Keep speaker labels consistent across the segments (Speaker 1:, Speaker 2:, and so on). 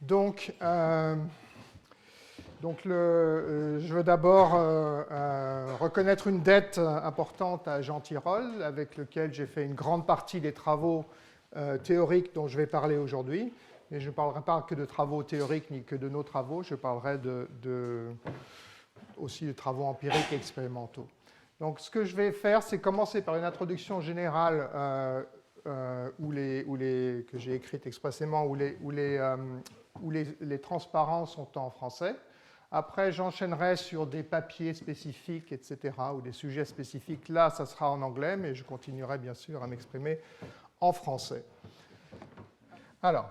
Speaker 1: Donc, je veux d'abord reconnaître une dette importante à Jean Tirole, avec lequel j'ai fait une grande partie des travaux théoriques dont je vais parler aujourd'hui. Mais je ne parlerai pas que de travaux théoriques ni que de nos travaux, je parlerai aussi de travaux empiriques et expérimentaux. Donc, ce que je vais faire, c'est commencer par une introduction générale que j'ai écrite expressément, où les transparents sont en français. Après, j'enchaînerai sur des papiers spécifiques, etc., ou des sujets spécifiques. Là, ça sera en anglais, mais je continuerai bien sûr à m'exprimer en français. Alors,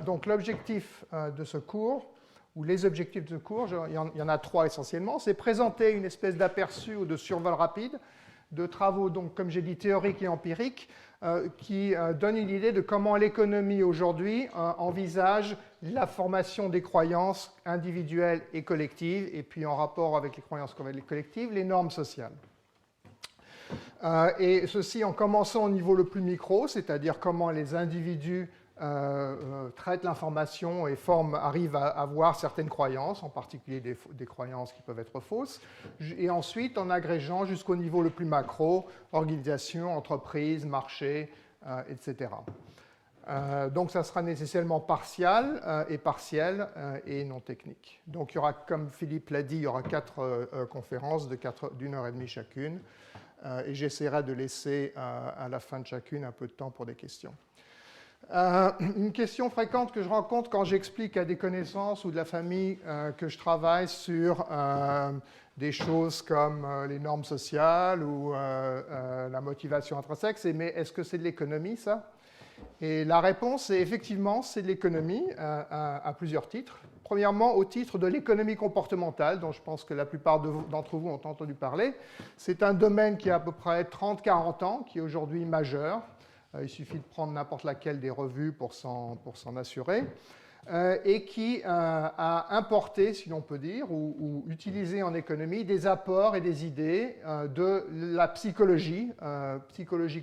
Speaker 1: donc l'objectif de ce cours, ou les objectifs de ce cours, il y en a trois essentiellement, c'est présenter une espèce d'aperçu ou de survol rapide de travaux, donc, comme j'ai dit, théoriques et empiriques, qui donnent une idée de comment l'économie aujourd'hui envisage la formation des croyances individuelles et collectives, et puis en rapport avec les croyances collectives, les normes sociales. Et ceci en commençant au niveau le plus micro, c'est-à-dire comment les individus traitent l'information et arrivent à avoir certaines croyances, en particulier des croyances qui peuvent être fausses, et ensuite en agrégeant jusqu'au niveau le plus macro, organisation, entreprise, marché, etc. Donc ça sera nécessairement partial et non technique. Donc il y aura, comme Philippe l'a dit, il y aura 4 conférences d'une heure et demie chacune, et j'essaierai de laisser à la fin de chacune un peu de temps pour des questions. Une question fréquente que je rencontre quand j'explique à des connaissances ou de la famille que je travaille sur des choses comme les normes sociales ou la motivation intrinsèque, c'est « mais est-ce que c'est de l'économie, ça ?» Et la réponse est effectivement, c'est de l'économie à plusieurs titres. Premièrement, au titre de l'économie comportementale, dont je pense que la plupart d'entre vous ont entendu parler. C'est un domaine qui a à peu près 30-40 ans, qui est aujourd'hui majeur. Il suffit de prendre n'importe laquelle des revues pour s'en assurer, et qui a importé, si l'on peut dire, ou utilisé en économie des apports et des idées de la psychologie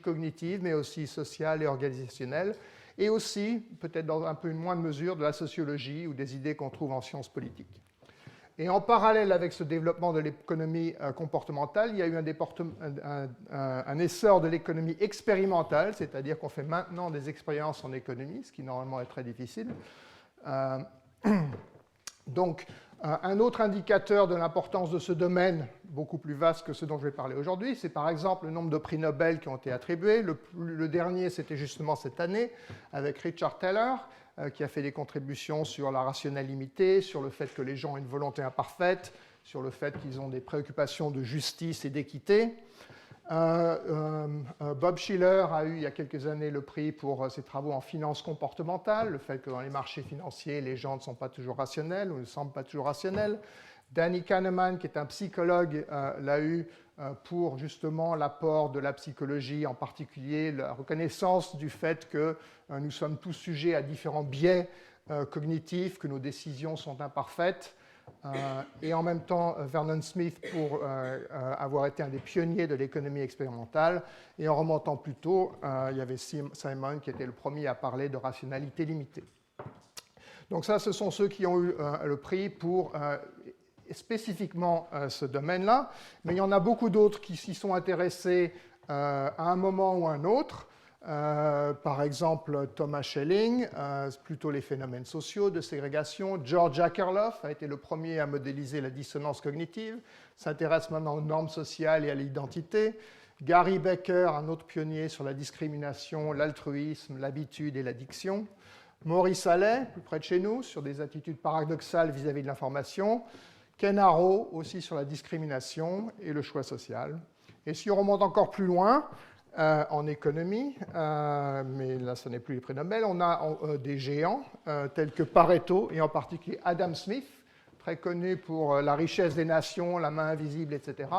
Speaker 1: cognitive, mais aussi sociale et organisationnelle, et aussi, peut-être dans un peu une moindre mesure, de la sociologie ou des idées qu'on trouve en sciences politiques. Et en parallèle avec ce développement de l'économie comportementale, il y a eu un essor de l'économie expérimentale, c'est-à-dire qu'on fait maintenant des expériences en économie, ce qui normalement est très difficile. Donc, un autre indicateur de l'importance de ce domaine, beaucoup plus vaste que ce dont je vais parler aujourd'hui, c'est par exemple le nombre de prix Nobel qui ont été attribués. Le dernier, c'était justement cette année, avec Richard Thaler, qui a fait des contributions sur la rationale limitée, sur le fait que les gens ont une volonté imparfaite, sur le fait qu'ils ont des préoccupations de justice et d'équité. Bob Shiller a eu il y a quelques années le prix pour ses travaux en finance comportementale, le fait que dans les marchés financiers, les gens ne sont pas toujours rationnels ou ne semblent pas toujours rationnels. Danny Kahneman, qui est un psychologue, l'a eu pour justement l'apport de la psychologie, en particulier la reconnaissance du fait que nous sommes tous sujets à différents biais cognitifs, que nos décisions sont imparfaites. Et en même temps, Vernon Smith pour avoir été un des pionniers de l'économie expérimentale. Et en remontant plus tôt, il y avait Simon qui était le premier à parler de rationalité limitée. Donc ça, ce sont ceux qui ont eu le prix pour spécifiquement ce domaine-là. Mais il y en a beaucoup d'autres qui s'y sont intéressés à un moment ou à un autre. Par exemple, Thomas Schelling, plutôt les phénomènes sociaux de ségrégation. George Akerlof a été le premier à modéliser la dissonance cognitive, s'intéresse maintenant aux normes sociales et à l'identité. Gary Becker, un autre pionnier sur la discrimination, l'altruisme, l'habitude et l'addiction. Maurice Allais, plus près de chez nous, sur des attitudes paradoxales vis-à-vis de l'information. Ken Arrow, aussi sur la discrimination et le choix social. Et si on remonte encore plus loin, en économie, mais là ce n'est plus les prix Nobel, on a des géants tels que Pareto et en particulier Adam Smith, très connu pour la richesse des nations, la main invisible, etc.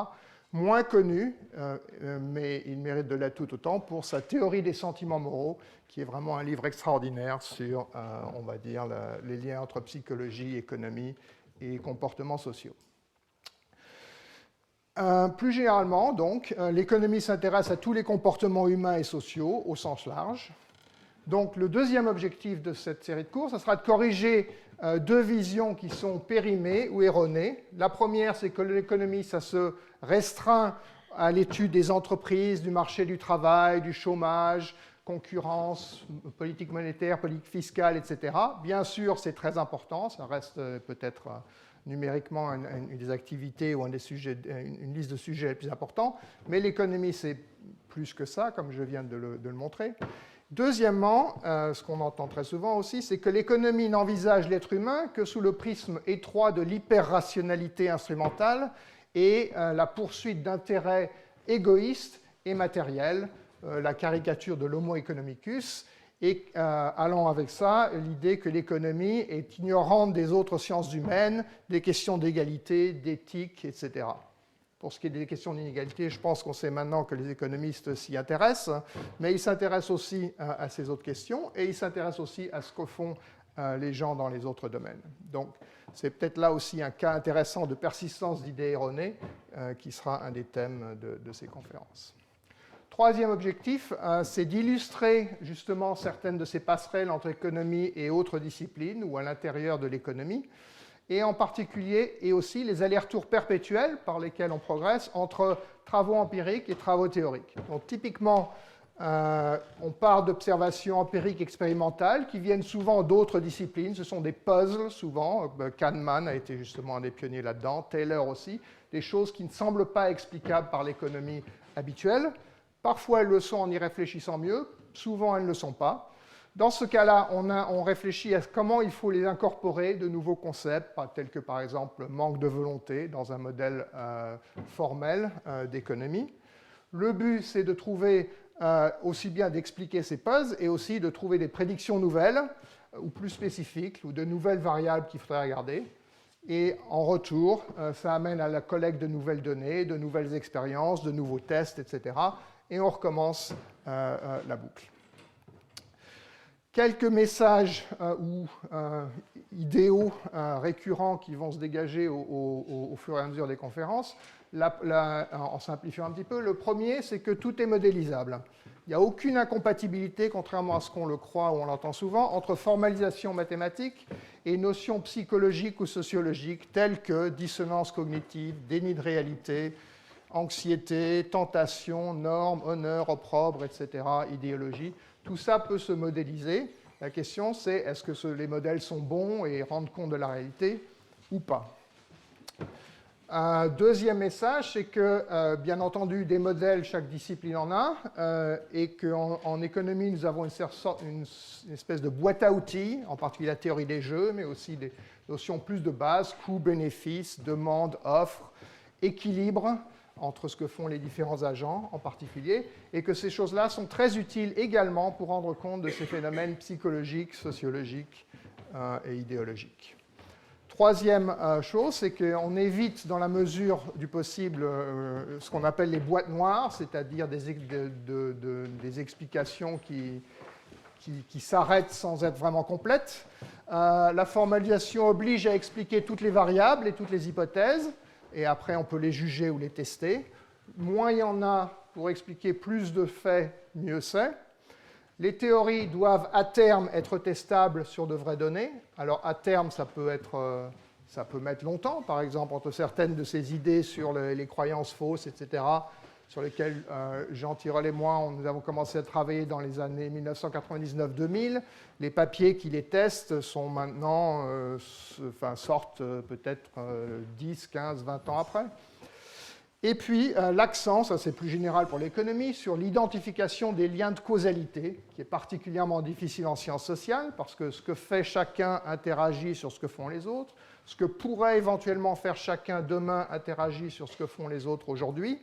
Speaker 1: Moins connu, mais il mérite de l'être tout autant pour sa théorie des sentiments moraux, qui est vraiment un livre extraordinaire sur, on va dire, les liens entre psychologie, économie et comportements sociaux. Plus généralement, donc, l'économie s'intéresse à tous les comportements humains et sociaux au sens large. Donc le deuxième objectif de cette série de cours, ce sera de corriger deux visions qui sont périmées ou erronées. La première, c'est que l'économie, ça se restreint à l'étude des entreprises, du marché du travail, du chômage, concurrence, politique monétaire, politique fiscale, etc. Bien sûr, c'est très important, ça reste peut-être numériquement une des activités ou une liste de sujets les plus importants, mais l'économie, c'est plus que ça, comme je viens de le montrer. Deuxièmement, ce qu'on entend très souvent aussi, c'est que l'économie n'envisage l'être humain que sous le prisme étroit de l'hyper-rationalité instrumentale et la poursuite d'intérêts égoïstes et matériels, la caricature de l'homo economicus, et allant avec ça, l'idée que l'économie est ignorante des autres sciences humaines, des questions d'égalité, d'éthique, etc. Pour ce qui est des questions d'inégalité, je pense qu'on sait maintenant que les économistes s'y intéressent, mais ils s'intéressent aussi à ces autres questions et ils s'intéressent aussi à ce que font les gens dans les autres domaines. Donc, c'est peut-être là aussi un cas intéressant de persistance d'idées erronées qui sera un des thèmes de ces conférences. Troisième objectif, c'est d'illustrer justement certaines de ces passerelles entre économie et autres disciplines ou à l'intérieur de l'économie, et en particulier, et aussi les allers-retours perpétuels par lesquels on progresse entre travaux empiriques et travaux théoriques. Donc typiquement, on part d'observations empiriques expérimentales qui viennent souvent d'autres disciplines. Ce sont des puzzles souvent. Kahneman a été justement un des pionniers là-dedans, Taylor aussi, des choses qui ne semblent pas explicables par l'économie habituelle. Parfois, elles le sont en y réfléchissant mieux. Souvent, elles ne le sont pas. Dans ce cas-là, on réfléchit à comment il faut les incorporer, de nouveaux concepts, tels que par exemple manque de volonté dans un modèle formel d'économie. Le but, c'est de trouver aussi bien d'expliquer ces puzzles et aussi de trouver des prédictions nouvelles ou plus spécifiques ou de nouvelles variables qu'il faudrait regarder. Et en retour, ça amène à la collecte de nouvelles données, de nouvelles expériences, de nouveaux tests, etc. Et on recommence la boucle. Quelques messages ou idéaux récurrents qui vont se dégager au fur et à mesure des conférences, en simplifiant un petit peu. Le premier, c'est que tout est modélisable. Il n'y a aucune incompatibilité, contrairement à ce qu'on le croit ou on l'entend souvent, entre formalisation mathématique et notions psychologiques ou sociologiques telles que dissonance cognitive, déni de réalité, anxiété, tentation, normes, honneur, opprobre, etc., idéologie. Tout ça peut se modéliser. La question, c'est est-ce que les modèles sont bons et rendent compte de la réalité ou pas? Un deuxième message, c'est que, bien entendu, des modèles, chaque discipline en a, et qu'en économie, nous avons une espèce de boîte à outils, en particulier la théorie des jeux, mais aussi des notions plus de base, coût, bénéfice, demande, offre, équilibre, entre ce que font les différents agents en particulier, et que ces choses-là sont très utiles également pour rendre compte de ces phénomènes psychologiques, sociologiques et idéologiques. Troisième chose, c'est qu'on évite dans la mesure du possible ce qu'on appelle les boîtes noires, c'est-à-dire des explications qui s'arrêtent sans être vraiment complètes. La formalisation oblige à expliquer toutes les variables et toutes les hypothèses, et après on peut les juger ou les tester. Moins il y en a pour expliquer plus de faits, mieux c'est. Les théories doivent à terme être testables sur de vraies données. Alors à terme, ça peut mettre longtemps, par exemple, entre certaines de ces idées sur les croyances fausses, etc., sur lesquelles Jean Tirole et moi, nous avons commencé à travailler dans les années 1999-2000. Les papiers qui les testent sont maintenant, sortent peut-être 10, 15, 20 ans après. Et puis l'accent, ça c'est plus général pour l'économie, sur l'identification des liens de causalité, qui est particulièrement difficile en sciences sociales, parce que ce que fait chacun interagit sur ce que font les autres, ce que pourrait éventuellement faire chacun demain interagit sur ce que font les autres aujourd'hui.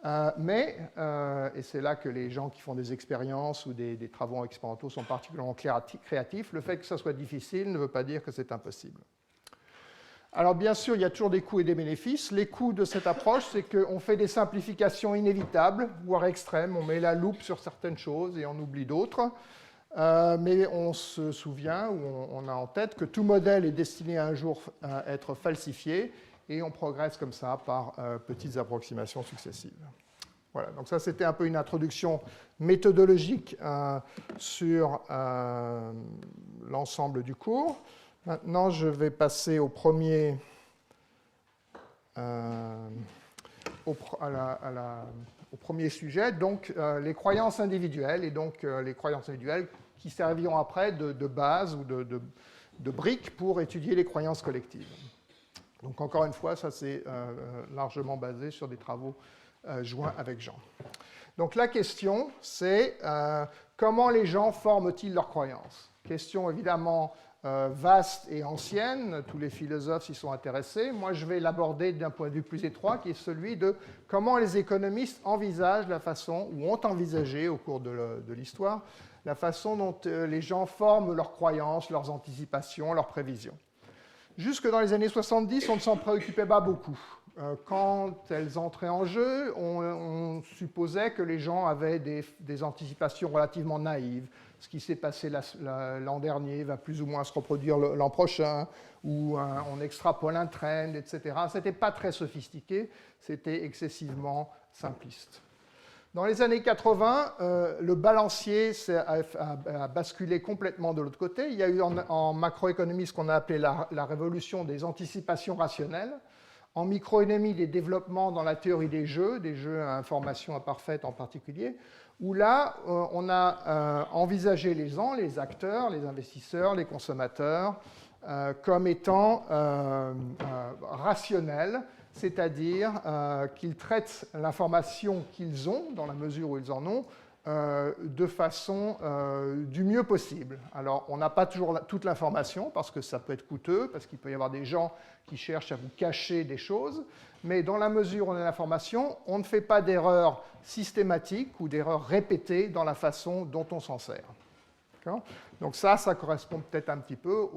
Speaker 1: Et c'est là que les gens qui font des expériences ou des travaux expérimentaux sont particulièrement créatifs, le fait que ça soit difficile ne veut pas dire que c'est impossible. Alors bien sûr, il y a toujours des coûts et des bénéfices. Les coûts de cette approche, c'est qu'on fait des simplifications inévitables, voire extrêmes. On met la loupe sur certaines choses et on oublie d'autres. Mais on se souvient ou on a en tête que tout modèle est destiné à un jour à être falsifié et on progresse comme ça par petites approximations successives. Voilà, donc ça c'était un peu une introduction méthodologique sur l'ensemble du cours. Maintenant, je vais passer au premier, au premier sujet, donc les croyances individuelles, et donc les croyances individuelles qui serviront après de base ou de briques pour étudier les croyances collectives. Donc encore une fois, ça c'est largement basé sur des travaux joints avec Jean. Donc la question, c'est comment les gens forment-ils leurs croyances? Question évidemment vaste et ancienne, tous les philosophes s'y sont intéressés. Moi, je vais l'aborder d'un point de vue plus étroit, qui est celui de comment les économistes envisagent la façon, ou ont envisagé au cours de l'histoire, la façon dont les gens forment leurs croyances, leurs anticipations, leurs prévisions. Jusque dans les années 70, on ne s'en préoccupait pas beaucoup. Quand elles entraient en jeu, on supposait que les gens avaient des anticipations relativement naïves. Ce qui s'est passé l'an dernier va plus ou moins se reproduire l'an prochain, ou on extrapole un trend, etc. Ce n'était pas très sophistiqué, c'était excessivement simpliste. Dans les années 80, le balancier a basculé complètement de l'autre côté. Il y a eu en macroéconomie ce qu'on a appelé la révolution des anticipations rationnelles. En microéconomie, des développements dans la théorie des jeux à information imparfaite en particulier, où là, on a envisagé les gens, les acteurs, les investisseurs, les consommateurs, comme étant rationnels, c'est-à-dire qu'ils traitent l'information qu'ils ont, dans la mesure où ils en ont, de façon du mieux possible. Alors, on n'a pas toujours toute l'information, parce que ça peut être coûteux, parce qu'il peut y avoir des gens qui cherchent à vous cacher des choses, mais dans la mesure où on a l'information, on ne fait pas d'erreurs systématiques ou d'erreurs répétées dans la façon dont on s'en sert. Donc ça correspond peut-être un petit peu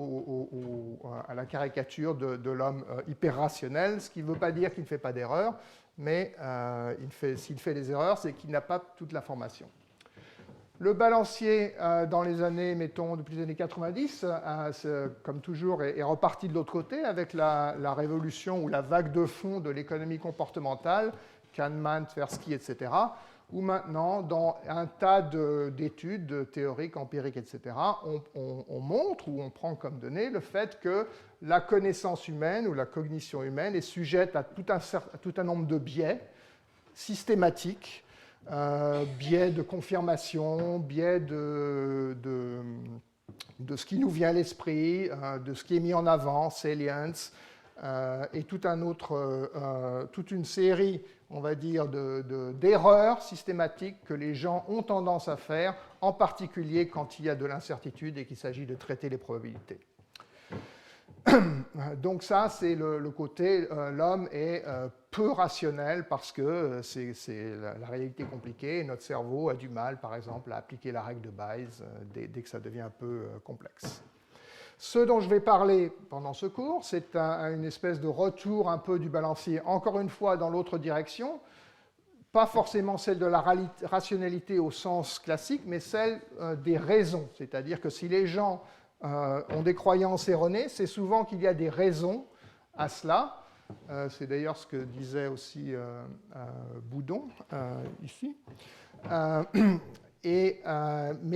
Speaker 1: à la caricature de l'homme hyper rationnel, ce qui ne veut pas dire qu'il ne fait pas d'erreurs, mais s'il fait des erreurs, c'est qu'il n'a pas toute l'information. Le balancier, dans les années, mettons, depuis les années 90, comme toujours, est reparti de l'autre côté avec la révolution ou la vague de fond de l'économie comportementale, Kahneman, Tversky, etc., où maintenant, dans un tas d'études théoriques, empiriques, etc., on montre ou on prend comme donnée le fait que la connaissance humaine ou la cognition humaine est sujette à tout un nombre de biais systématiques, biais de confirmation, biais de ce qui nous vient à l'esprit, de ce qui est mis en avant, salience, et toute une série, on va dire, d'erreurs systématiques que les gens ont tendance à faire, en particulier quand il y a de l'incertitude et qu'il s'agit de traiter les probabilités. Donc ça, c'est le côté, l'homme est peu rationnel parce que c'est la réalité compliquée et notre cerveau a du mal, par exemple, à appliquer la règle de Bayes dès que ça devient un peu complexe. Ce dont je vais parler pendant ce cours, c'est une espèce de retour un peu du balancier, encore une fois dans l'autre direction, pas forcément celle de la rationalité au sens classique, mais celle des raisons. C'est-à-dire que si les gens ont des croyances erronées, c'est souvent qu'il y a des raisons à cela. C'est d'ailleurs ce que disait aussi Boudon, ici. Mais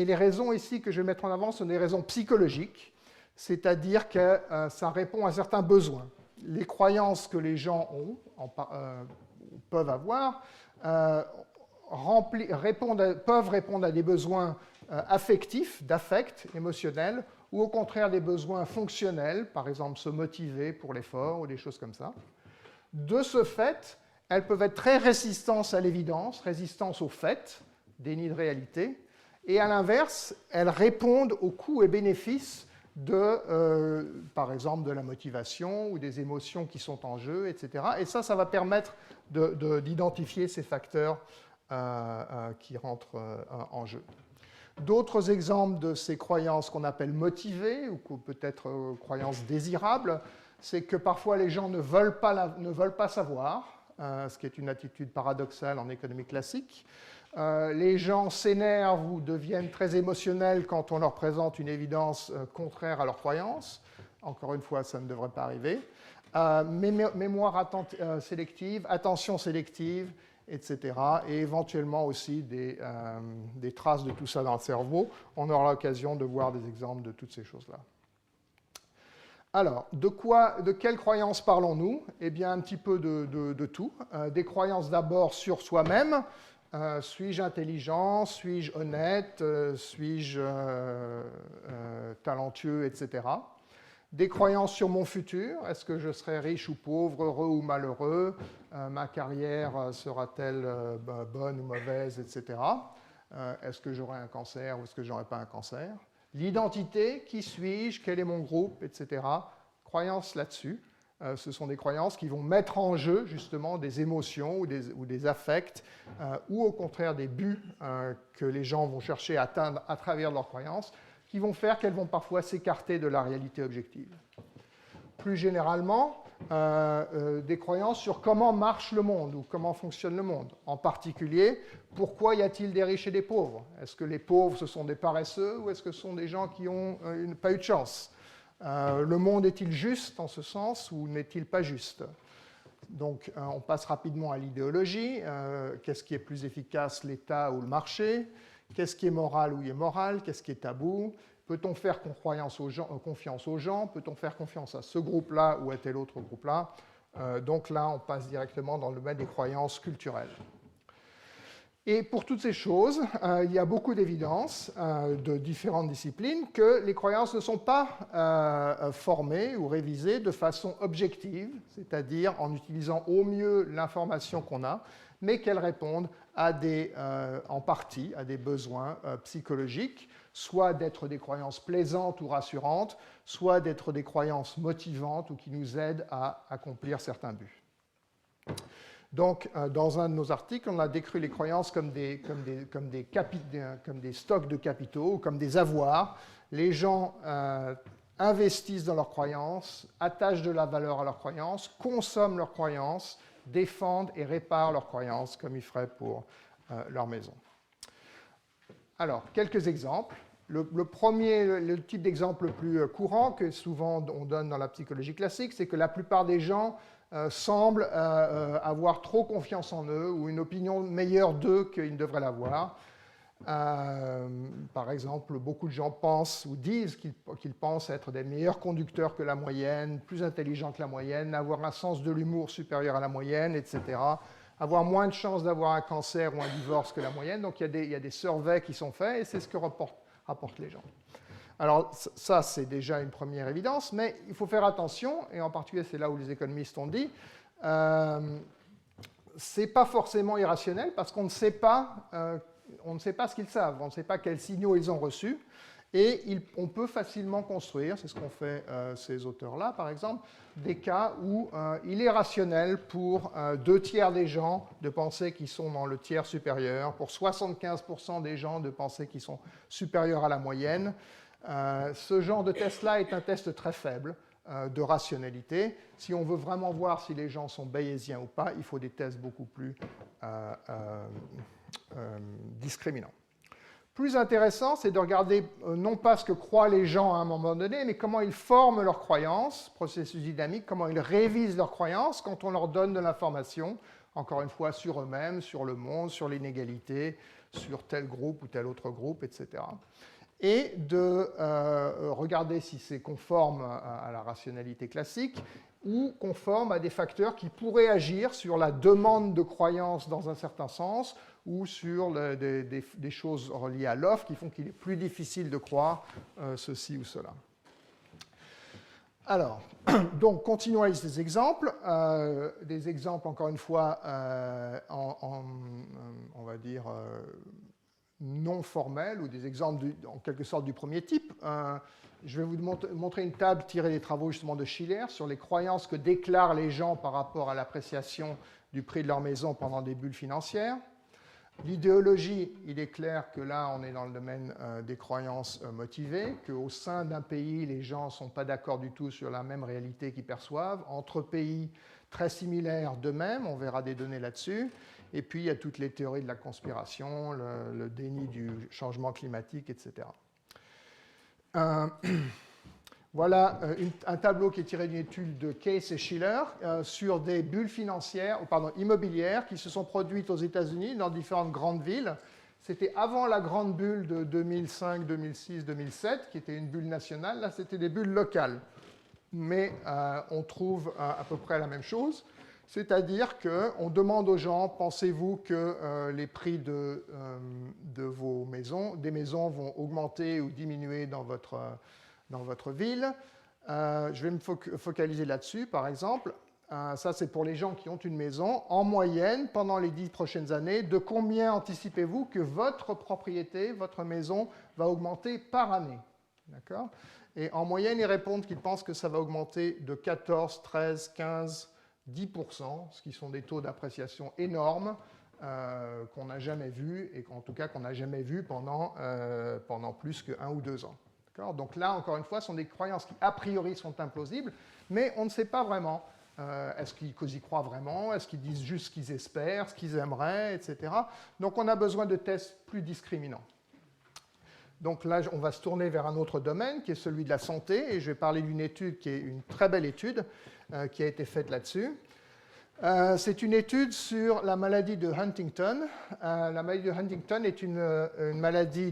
Speaker 1: les raisons ici que je vais mettre en avant sont des raisons psychologiques, c'est-à-dire que ça répond à certains besoins. Les croyances que les gens peuvent avoir peuvent répondre à des besoins affectifs, d'affect, émotionnels, ou au contraire des besoins fonctionnels, par exemple se motiver pour l'effort ou des choses comme ça. De ce fait, elles peuvent être très résistantes à l'évidence, résistantes aux faits, déni de réalité, et à l'inverse, elles répondent aux coûts et bénéfices par exemple, de la motivation ou des émotions qui sont en jeu, etc. Et ça va permettre d'identifier ces facteurs qui rentrent en jeu. D'autres exemples de ces croyances qu'on appelle motivées ou peut-être croyances désirables, c'est que parfois les gens ne veulent pas savoir, ce qui est une attitude paradoxale en économie classique. Les gens s'énervent ou deviennent très émotionnels quand on leur présente une évidence contraire à leurs croyances. Encore une fois, ça ne devrait pas arriver. Mémoire sélective, attention sélective etc. Et éventuellement aussi des traces de tout ça dans le cerveau. On aura l'occasion de voir des exemples de toutes ces choses-là. Alors, de quelles croyances parlons-nous? Eh bien, un petit peu de tout. Des croyances d'abord sur soi-même. Suis-je intelligent? Suis-je honnête? Suis-je talentueux, etc. Des croyances sur mon futur. Est-ce que je serai riche ou pauvre, heureux ou malheureux? Ma carrière sera-t-elle bonne ou mauvaise, etc. Est-ce que j'aurai un cancer ou est-ce que je n'aurai pas un cancer? L'identité, qui suis-je, quel est mon groupe, etc. Croyances là-dessus. Ce sont des croyances qui vont mettre en jeu justement des émotions ou des affects ou au contraire des buts que les gens vont chercher à atteindre à travers leurs croyances qui vont faire qu'elles vont parfois s'écarter de la réalité objective. Plus généralement, des croyances sur comment marche le monde ou comment fonctionne le monde. En particulier, pourquoi y a-t-il des riches et des pauvres? Est-ce que les pauvres, ce sont des paresseux ou est-ce que ce sont des gens qui n'ont pas eu de chance? Le monde est-il juste en ce sens ou n'est-il pas juste? Donc, on passe rapidement à l'idéologie. Qu'est-ce qui est plus efficace, l'État ou le marché? Qu'est-ce qui est moral ou immoral? Qu'est-ce qui est tabou? Peut-on faire confiance aux gens? Peut-on faire confiance à ce groupe-là ou à tel autre groupe-là? Donc là, on passe directement dans le domaine des croyances culturelles. Et pour toutes ces choses, il y a beaucoup d'évidences de différentes disciplines que les croyances ne sont pas formées ou révisées de façon objective, c'est-à-dire en utilisant au mieux l'information qu'on a, mais qu'elles répondent en partie à des besoins psychologiques, soit d'être des croyances plaisantes ou rassurantes, soit d'être des croyances motivantes ou qui nous aident à accomplir certains buts. Donc, dans un de nos articles, on a décrit les croyances comme des stocks de capitaux, comme des avoirs. Les gens investissent dans leurs croyances, attachent de la valeur à leurs croyances, consomment leurs croyances, défendent et réparent leurs croyances, comme ils feraient pour leur maison. Alors, quelques exemples. Le type d'exemple le plus courant que souvent on donne dans la psychologie classique, c'est que la plupart des gens semblent avoir trop confiance en eux ou une opinion meilleure d'eux qu'ils ne devraient l'avoir. Par exemple, beaucoup de gens pensent ou disent qu'ils pensent être des meilleurs conducteurs que la moyenne, plus intelligents que la moyenne, avoir un sens de l'humour supérieur à la moyenne, etc. Avoir moins de chances d'avoir un cancer ou un divorce que la moyenne. Donc il y a des surveys qui sont faits et c'est ce que rapportent les gens. Alors ça, c'est déjà une première évidence, mais il faut faire attention, et en particulier c'est là où les économistes ont dit, c'est pas forcément irrationnel parce qu'on ne sait pas ce qu'ils savent, on ne sait pas quels signaux ils ont reçus, et on peut facilement construire, c'est ce qu'ont fait ces auteurs-là par exemple, des cas où il est rationnel pour 2/3 des gens de penser qu'ils sont dans le tiers supérieur, pour 75% des gens de penser qu'ils sont supérieurs à la moyenne. Ce genre de test-là est un test très faible de rationalité. Si on veut vraiment voir si les gens sont bayésiens ou pas, il faut des tests beaucoup plus discriminants. Plus intéressant, c'est de regarder non pas ce que croient les gens à un moment donné, mais comment ils forment leurs croyances, processus dynamique, comment ils révisent leurs croyances quand on leur donne de l'information, encore une fois, sur eux-mêmes, sur le monde, sur l'inégalité, sur tel groupe ou tel autre groupe, etc. Et de regarder si c'est conforme à la rationalité classique ou conforme à des facteurs qui pourraient agir sur la demande de croyance dans un certain sens ou sur des choses reliées à l'offre qui font qu'il est plus difficile de croire ceci ou cela. Alors, donc, continuons avec ces exemples. Des exemples, encore une fois, on va dire, non formels, ou des exemples en quelque sorte du premier type. Je vais vous montrer une table tirée des travaux justement de Schiller sur les croyances que déclarent les gens par rapport à l'appréciation du prix de leur maison pendant des bulles financières. L'idéologie, il est clair que là, on est dans le domaine des croyances motivées, qu'au sein d'un pays, les gens ne sont pas d'accord du tout sur la même réalité qu'ils perçoivent. Entre pays très similaires d'eux-mêmes, on verra des données là-dessus. Et puis, il y a toutes les théories de la conspiration, le déni du changement climatique, etc. Voilà un tableau qui est tiré d'une étude de Case et Schiller sur des bulles immobilières qui se sont produites aux États-Unis dans différentes grandes villes. C'était avant la grande bulle de 2005, 2006, 2007, qui était une bulle nationale. Là, c'était des bulles locales. Mais on trouve à peu près la même chose. C'est-à-dire qu'on demande aux gens, pensez-vous que les prix de vos maisons, des maisons vont augmenter ou diminuer dans votre ville? Je vais me focaliser là-dessus, par exemple. Ça, c'est pour les gens qui ont une maison. En moyenne, pendant les 10 prochaines années, de combien anticipez-vous que votre propriété, votre maison, va augmenter par année? D'accord? Et en moyenne, ils répondent qu'ils pensent que ça va augmenter de 14, 13, 15, 10%, ce qui sont des taux d'appréciation énormes qu'on n'a jamais vus, et en tout cas qu'on n'a jamais vus pendant plus que 1 ou 2 ans. Donc là, encore une fois, ce sont des croyances qui, a priori, sont implausibles, mais on ne sait pas vraiment. Est-ce qu'ils y croient vraiment? Est-ce qu'ils disent juste ce qu'ils espèrent, ce qu'ils aimeraient, etc. Donc on a besoin de tests plus discriminants. Donc là, on va se tourner vers un autre domaine, qui est celui de la santé, et je vais parler d'une étude qui est une très belle étude qui a été faite là-dessus. C'est une étude sur la maladie de Huntington. La maladie de Huntington est une maladie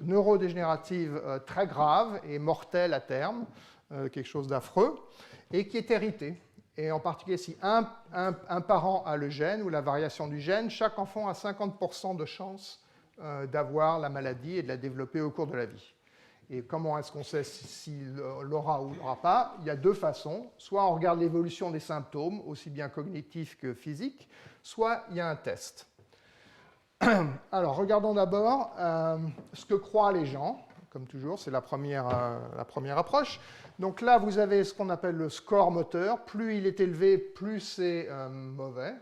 Speaker 1: neurodégénérative très grave et mortelle à terme, quelque chose d'affreux, et qui est héritée. Et en particulier, si un parent a le gène ou la variation du gène, chaque enfant a 50% de chance d'avoir la maladie et de la développer au cours de la vie. Et comment est-ce qu'on sait s'il l'aura ou l'aura pas? Il y a 2 façons. Soit on regarde l'évolution des symptômes, aussi bien cognitifs que physiques, soit il y a un test. Alors, regardons d'abord ce que croient les gens. Comme toujours, c'est la première approche. Donc là, vous avez ce qu'on appelle le score moteur. Plus il est élevé, plus c'est mauvais,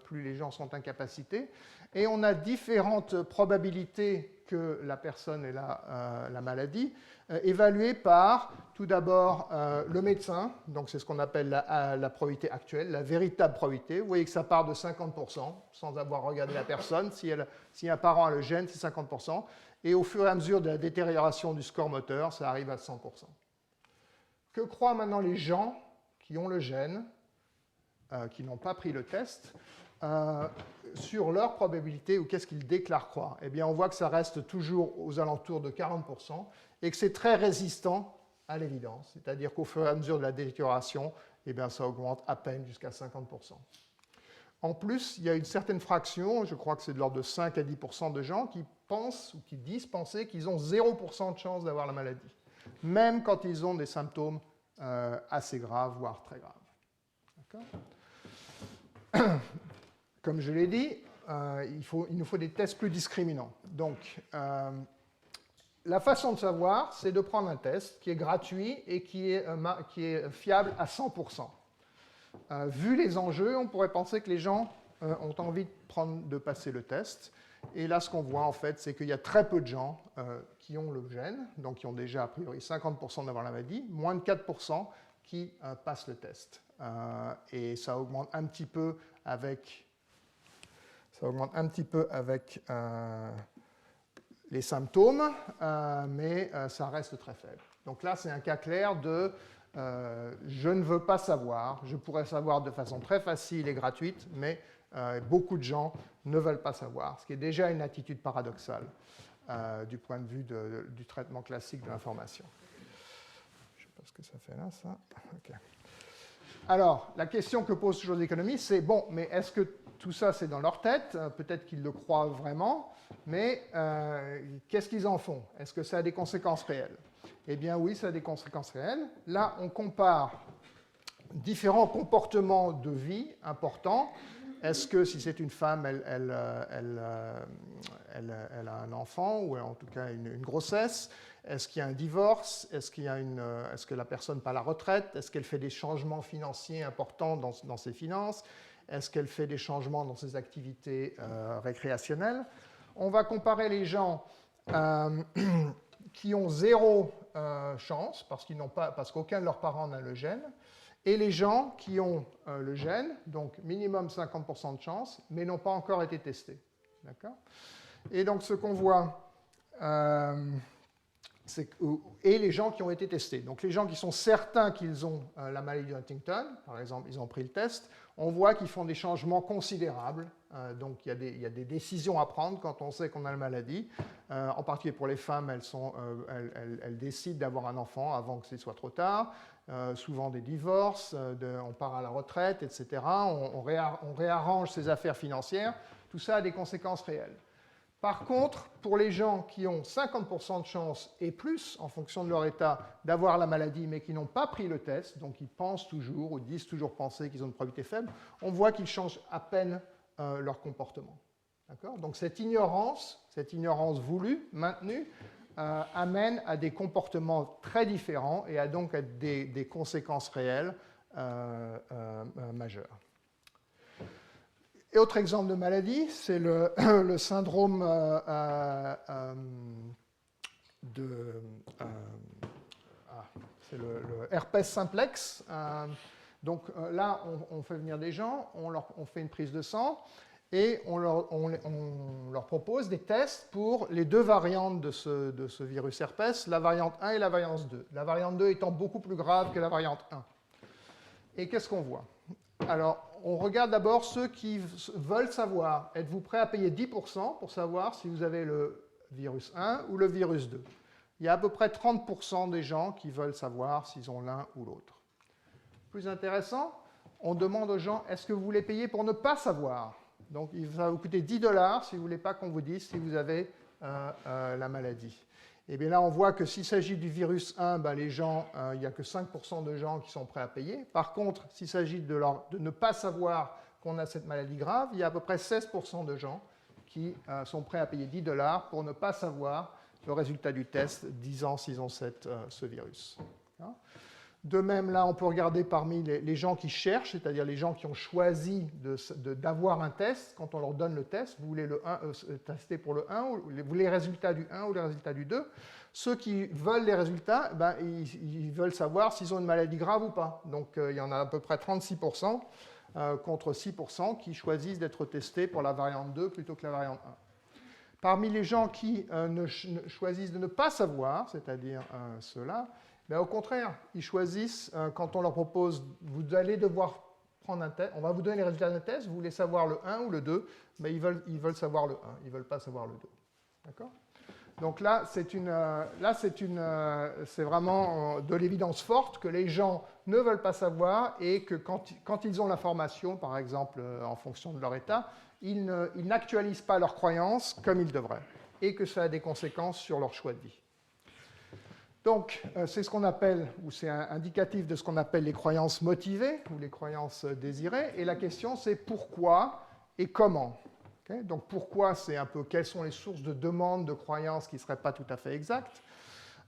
Speaker 1: plus les gens sont incapacités. Et on a différentes probabilités que la personne ait la maladie, évaluées par, tout d'abord, le médecin. Donc c'est ce qu'on appelle la probabilité actuelle, la véritable probabilité. Vous voyez que ça part de 50%, sans avoir regardé la personne. Si un parent a le gène, c'est 50%. Et au fur et à mesure de la détérioration du score moteur, ça arrive à 100%. Que croient maintenant les gens qui ont le gène, qui n'ont pas pris le test, sur leur probabilité, ou qu'est-ce qu'ils déclarent croire? Eh bien, on voit que ça reste toujours aux alentours de 40% et que c'est très résistant à l'évidence. C'est-à-dire qu'au fur et à mesure de la détérioration, eh bien, ça augmente à peine jusqu'à 50%. En plus, il y a une certaine fraction, je crois que c'est de l'ordre de 5 à 10% de gens qui pensent ou qui disent penser qu'ils ont 0% de chance d'avoir la maladie, même quand ils ont des symptômes assez graves, voire très graves. D'accord ? Comme je l'ai dit, il nous faut des tests plus discriminants. Donc, la façon de savoir, c'est de prendre un test qui est gratuit et qui est fiable à 100%. Vu les enjeux, on pourrait penser que les gens ont envie de passer le test. Et là, ce qu'on voit, en fait, c'est qu'il y a très peu de gens qui ont le gène, donc qui ont déjà, a priori, 50% d'avoir la maladie, moins de 4% qui passent le test. Et ça augmente un petit peu avec les symptômes, mais ça reste très faible. Donc là, c'est un cas clair de je ne veux pas savoir, je pourrais savoir de façon très facile et gratuite, mais beaucoup de gens ne veulent pas savoir, ce qui est déjà une attitude paradoxale du point de vue du traitement classique de l'information. Je ne sais pas ce que ça fait là, ça. Okay. Alors, la question que posent toujours les économistes, c'est bon, mais est-ce que tout ça, c'est dans leur tête? Peut-être qu'ils le croient vraiment, mais qu'est-ce qu'ils en font? Est-ce que ça a des conséquences réelles? Eh bien oui, ça a des conséquences réelles. Là, on compare différents comportements de vie importants. Est-ce que si c'est une femme, elle a un enfant, ou en tout cas une grossesse? Est-ce qu'il y a un divorce? Est-ce que la personne part à la retraite? Est-ce qu'elle fait des changements financiers importants dans ses finances? Est-ce qu'elle fait des changements dans ses activités récréationnelles? On va comparer les gens qui ont 0 chance, parce qu'aucun de leurs parents n'a le gène, et les gens qui ont le gène, donc minimum 50% de chance, mais n'ont pas encore été testés. D'accord ? Et donc ce qu'on voit et les gens qui ont été testés. Donc les gens qui sont certains qu'ils ont la maladie de Huntington, par exemple, ils ont pris le test, on voit qu'ils font des changements considérables. Donc il y a des décisions à prendre quand on sait qu'on a la maladie. En particulier pour les femmes, elles décident d'avoir un enfant avant que ce soit trop tard. Souvent des divorces, on part à la retraite, etc. On réarrange ses affaires financières. Tout ça a des conséquences réelles. Par contre, pour les gens qui ont 50% de chance et plus, en fonction de leur état, d'avoir la maladie, mais qui n'ont pas pris le test, donc ils pensent toujours ou disent toujours penser qu'ils ont une probabilité faible, on voit qu'ils changent à peine leur comportement. Donc cette ignorance voulue, maintenue, amène à des comportements très différents et a donc des conséquences réelles majeures. Et autre exemple de maladie, c'est le syndrome c'est le herpès simplex. Donc là, on fait venir des gens, on fait une prise de sang et on leur propose des tests pour les deux variantes de ce virus herpès, la variante 1 et la variante 2. La variante 2 étant beaucoup plus grave que la variante 1. Et qu'est-ce qu'on voit? Alors, on regarde d'abord ceux qui veulent savoir, êtes-vous prêt à payer 10% pour savoir si vous avez le virus 1 ou le virus 2? Il y a à peu près 30% des gens qui veulent savoir s'ils ont l'un ou l'autre. Plus intéressant, on demande aux gens, est-ce que vous voulez payer pour ne pas savoir? Donc, ça va vous coûter 10 $ si vous ne voulez pas qu'on vous dise si vous avez la maladie. Et bien là, on voit que s'il s'agit du virus 1, les gens, il n'y a que 5% de gens qui sont prêts à payer. Par contre, s'il s'agit de ne pas savoir qu'on a cette maladie grave, il y a à peu près 16% de gens qui sont prêts à payer 10 $ pour ne pas savoir le résultat du test disant s'ils ont ce virus. De même, là, on peut regarder parmi les gens qui cherchent, c'est-à-dire les gens qui ont choisi d'avoir un test. Quand on leur donne le test, vous voulez tester pour le 1, ou vous voulez les résultats du 1 ou les résultats du 2. Ceux qui veulent les résultats, ils veulent savoir s'ils ont une maladie grave ou pas. Donc, il y en a à peu près 36% contre 6% qui choisissent d'être testés pour la variante 2 plutôt que la variante 1. Parmi les gens qui choisissent de ne pas savoir, c'est-à-dire ceux-là, au contraire, ils choisissent, quand on leur propose, vous allez devoir prendre un test, on va vous donner les résultats d'un test, vous voulez savoir le 1 ou le 2, mais ils veulent savoir le 1, ils ne veulent pas savoir le 2. D'accord ? Donc là, c'est vraiment de l'évidence forte que les gens ne veulent pas savoir et que quand ils ont l'information, par exemple en fonction de leur état, ils n'actualisent pas leurs croyances comme ils devraient et que ça a des conséquences sur leur choix de vie. Donc, c'est ce qu'on appelle, ou c'est indicatif de ce qu'on appelle les croyances motivées ou les croyances désirées. Et la question, c'est pourquoi et comment. Okay? Donc, pourquoi, c'est un peu quelles sont les sources de demande de croyances qui ne seraient pas tout à fait exactes.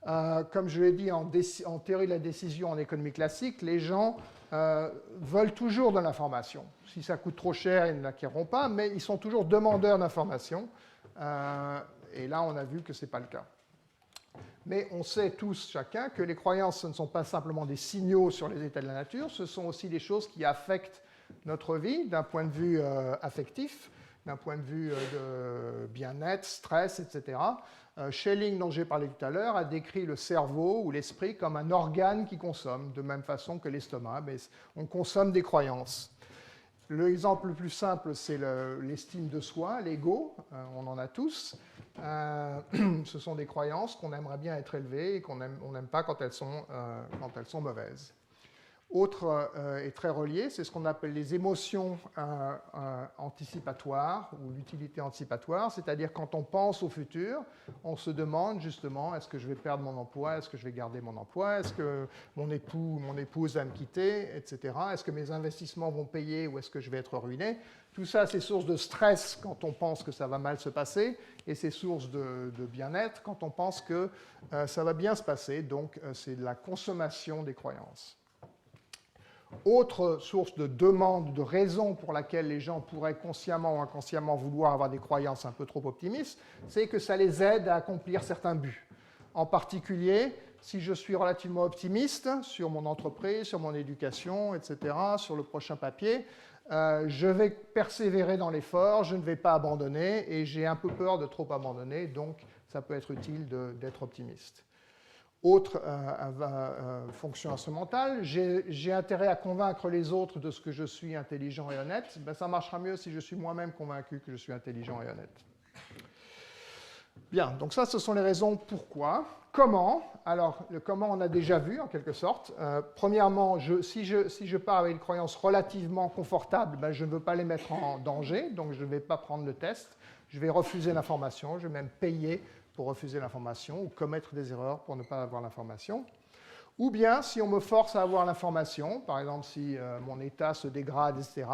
Speaker 1: Comme je l'ai dit, en théorie de la décision en économie classique, les gens veulent toujours de l'information. Si ça coûte trop cher, ils ne l'acquerront pas, mais ils sont toujours demandeurs d'information. Et là, on a vu que ce n'est pas le cas. Mais on sait tous, chacun, que les croyances, ce ne sont pas simplement des signaux sur les états de la nature, ce sont aussi des choses qui affectent notre vie d'un point de vue affectif, d'un point de vue de bien-être, stress, etc. Schelling, dont j'ai parlé tout à l'heure, a décrit le cerveau ou l'esprit comme un organe qui consomme, de même façon que l'estomac, mais on consomme des croyances. L'exemple le plus simple, c'est l'estime de soi, l'ego, on en a tous. Ce sont des croyances qu'on aimerait bien être élevées et qu'on n'aime pas quand elles sont mauvaises. Autre est très relié, c'est ce qu'on appelle les émotions anticipatoires ou l'utilité anticipatoire, c'est-à-dire quand on pense au futur, on se demande justement est-ce que je vais perdre mon emploi, est-ce que je vais garder mon emploi, est-ce que mon époux ou mon épouse va me quitter, etc. Est-ce que mes investissements vont payer ou est-ce que je vais être ruiné? Tout ça, c'est source de stress quand on pense que ça va mal se passer et c'est source de bien-être quand on pense que ça va bien se passer. Donc, c'est de la consommation des croyances. Autre source de demande, de raison pour laquelle les gens pourraient consciemment ou inconsciemment vouloir avoir des croyances un peu trop optimistes, c'est que ça les aide à accomplir certains buts. En particulier, si je suis relativement optimiste sur mon entreprise, sur mon éducation, etc., sur le prochain papier, je vais persévérer dans l'effort, je ne vais pas abandonner et j'ai un peu peur de trop abandonner, donc ça peut être utile d'être optimiste. autre fonction instrumentale. J'ai intérêt à convaincre les autres de ce que je suis intelligent et honnête. Ben, ça marchera mieux si je suis moi-même convaincu que je suis intelligent et honnête. Bien, donc ça, ce sont les raisons pourquoi. Comment? Alors, le comment, on a déjà vu, en quelque sorte. Premièrement, si je pars avec une croyance relativement confortable, ben, je ne veux pas les mettre en danger, donc je ne vais pas prendre le test. Je vais refuser l'information, je vais même payer pour refuser l'information ou commettre des erreurs pour ne pas avoir l'information. Ou bien, si on me force à avoir l'information, par exemple si mon état se dégrade, etc.,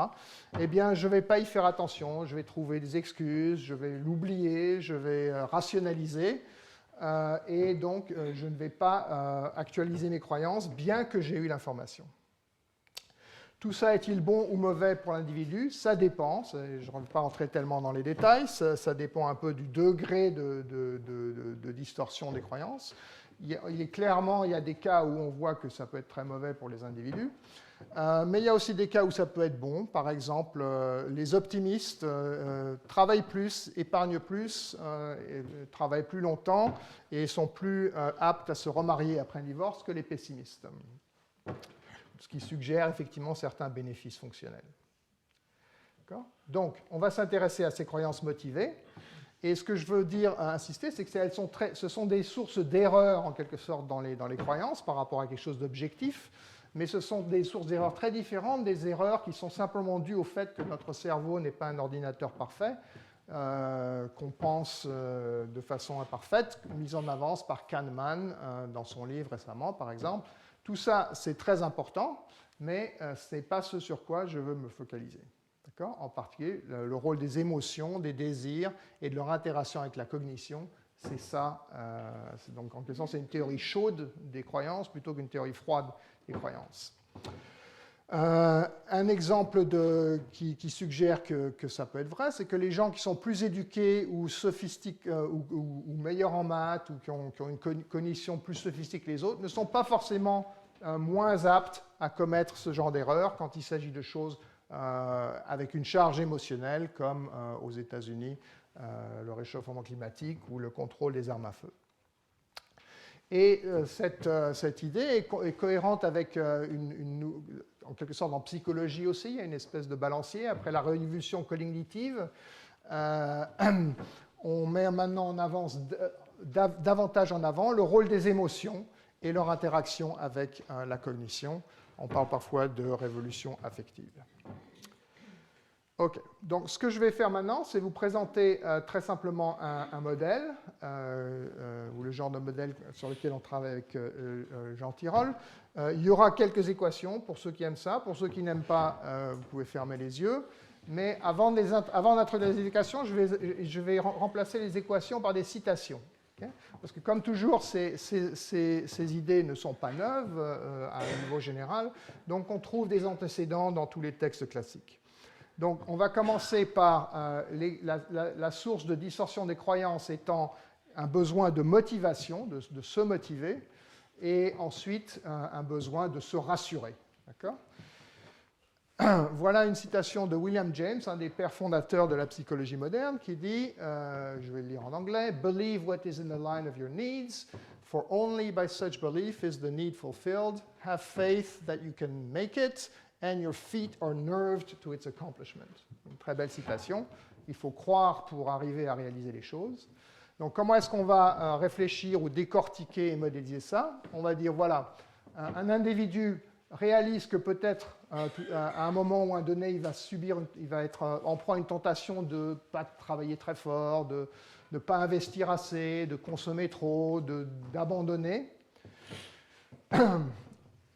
Speaker 1: eh bien, je ne vais pas y faire attention, je vais trouver des excuses, je vais l'oublier, je vais rationaliser, et donc je ne vais pas actualiser mes croyances, bien que j'ai eu l'information. Tout ça est-il bon ou mauvais pour l'individu? Ça dépend, je ne vais pas rentrer tellement dans les détails, ça dépend un peu du degré de distorsion des croyances. Clairement, il y a des cas où on voit que ça peut être très mauvais pour les individus, mais il y a aussi des cas où ça peut être bon. Par exemple, les optimistes travaillent plus, épargnent plus, travaillent plus longtemps et sont plus aptes à se remarier après un divorce que les pessimistes. Ce qui suggère effectivement certains bénéfices fonctionnels. Donc, on va s'intéresser à ces croyances motivées. Et ce que je veux insister, c'est que ce sont des sources d'erreurs, en quelque sorte, dans les croyances par rapport à quelque chose d'objectif, mais ce sont des sources d'erreurs très différentes, des erreurs qui sont simplement dues au fait que notre cerveau n'est pas un ordinateur parfait, qu'on pense de façon imparfaite, mise en avance par Kahneman dans son livre récemment, par exemple. Tout ça, c'est très important, mais ce n'est pas ce sur quoi je veux me focaliser. En particulier, le rôle des émotions, des désirs et de leur interaction avec la cognition, c'est ça. Donc, en quelque sorte, c'est une théorie chaude des croyances plutôt qu'une théorie froide des croyances. Un exemple qui suggère que ça peut être vrai, c'est que les gens qui sont plus éduqués ou sophistiqués ou meilleurs en maths ou qui ont une cognition plus sophistiquée que les autres ne sont pas forcément moins aptes à commettre ce genre d'erreur quand il s'agit de choses avec une charge émotionnelle comme aux États-Unis, le réchauffement climatique ou le contrôle des armes à feu. Et cette idée est cohérente avec en quelque sorte en psychologie aussi, il y a une espèce de balancier. Après la révolution cognitive, on met maintenant davantage en avant le rôle des émotions et leur interaction avec la cognition. On parle parfois de révolution affective. OK. Donc, ce que je vais faire maintenant, c'est vous présenter très simplement un modèle, ou le genre de modèle sur lequel on travaille avec Jean Tirole. Il y aura quelques équations pour ceux qui aiment ça. Pour ceux qui n'aiment pas, vous pouvez fermer les yeux. Mais avant d'introduire les équations, je vais remplacer les équations par des citations. Okay? Parce que comme toujours, ces idées ne sont pas neuves à un niveau général. Donc, on trouve des antécédents dans tous les textes classiques. Donc, on va commencer par la source de distorsion des croyances étant un besoin de motivation, de se motiver, et ensuite un besoin de se rassurer. D'accord ? Voilà une citation de William James, un des pères fondateurs de la psychologie moderne, qui dit, je vais le lire en anglais, « Believe what is in the line of your needs, for only by such belief is the need fulfilled. Have faith that you can make it, and your feet are nerved to its accomplishment. » Une très belle citation. Il faut croire pour arriver à réaliser les choses. Donc, comment est-ce qu'on va réfléchir ou décortiquer et modéliser ça? On va dire, voilà, un individu réalise que peut-être à un moment ou un donné, il va être en proie à une tentation de ne pas travailler très fort, de ne pas investir assez, de consommer trop, d'abandonner.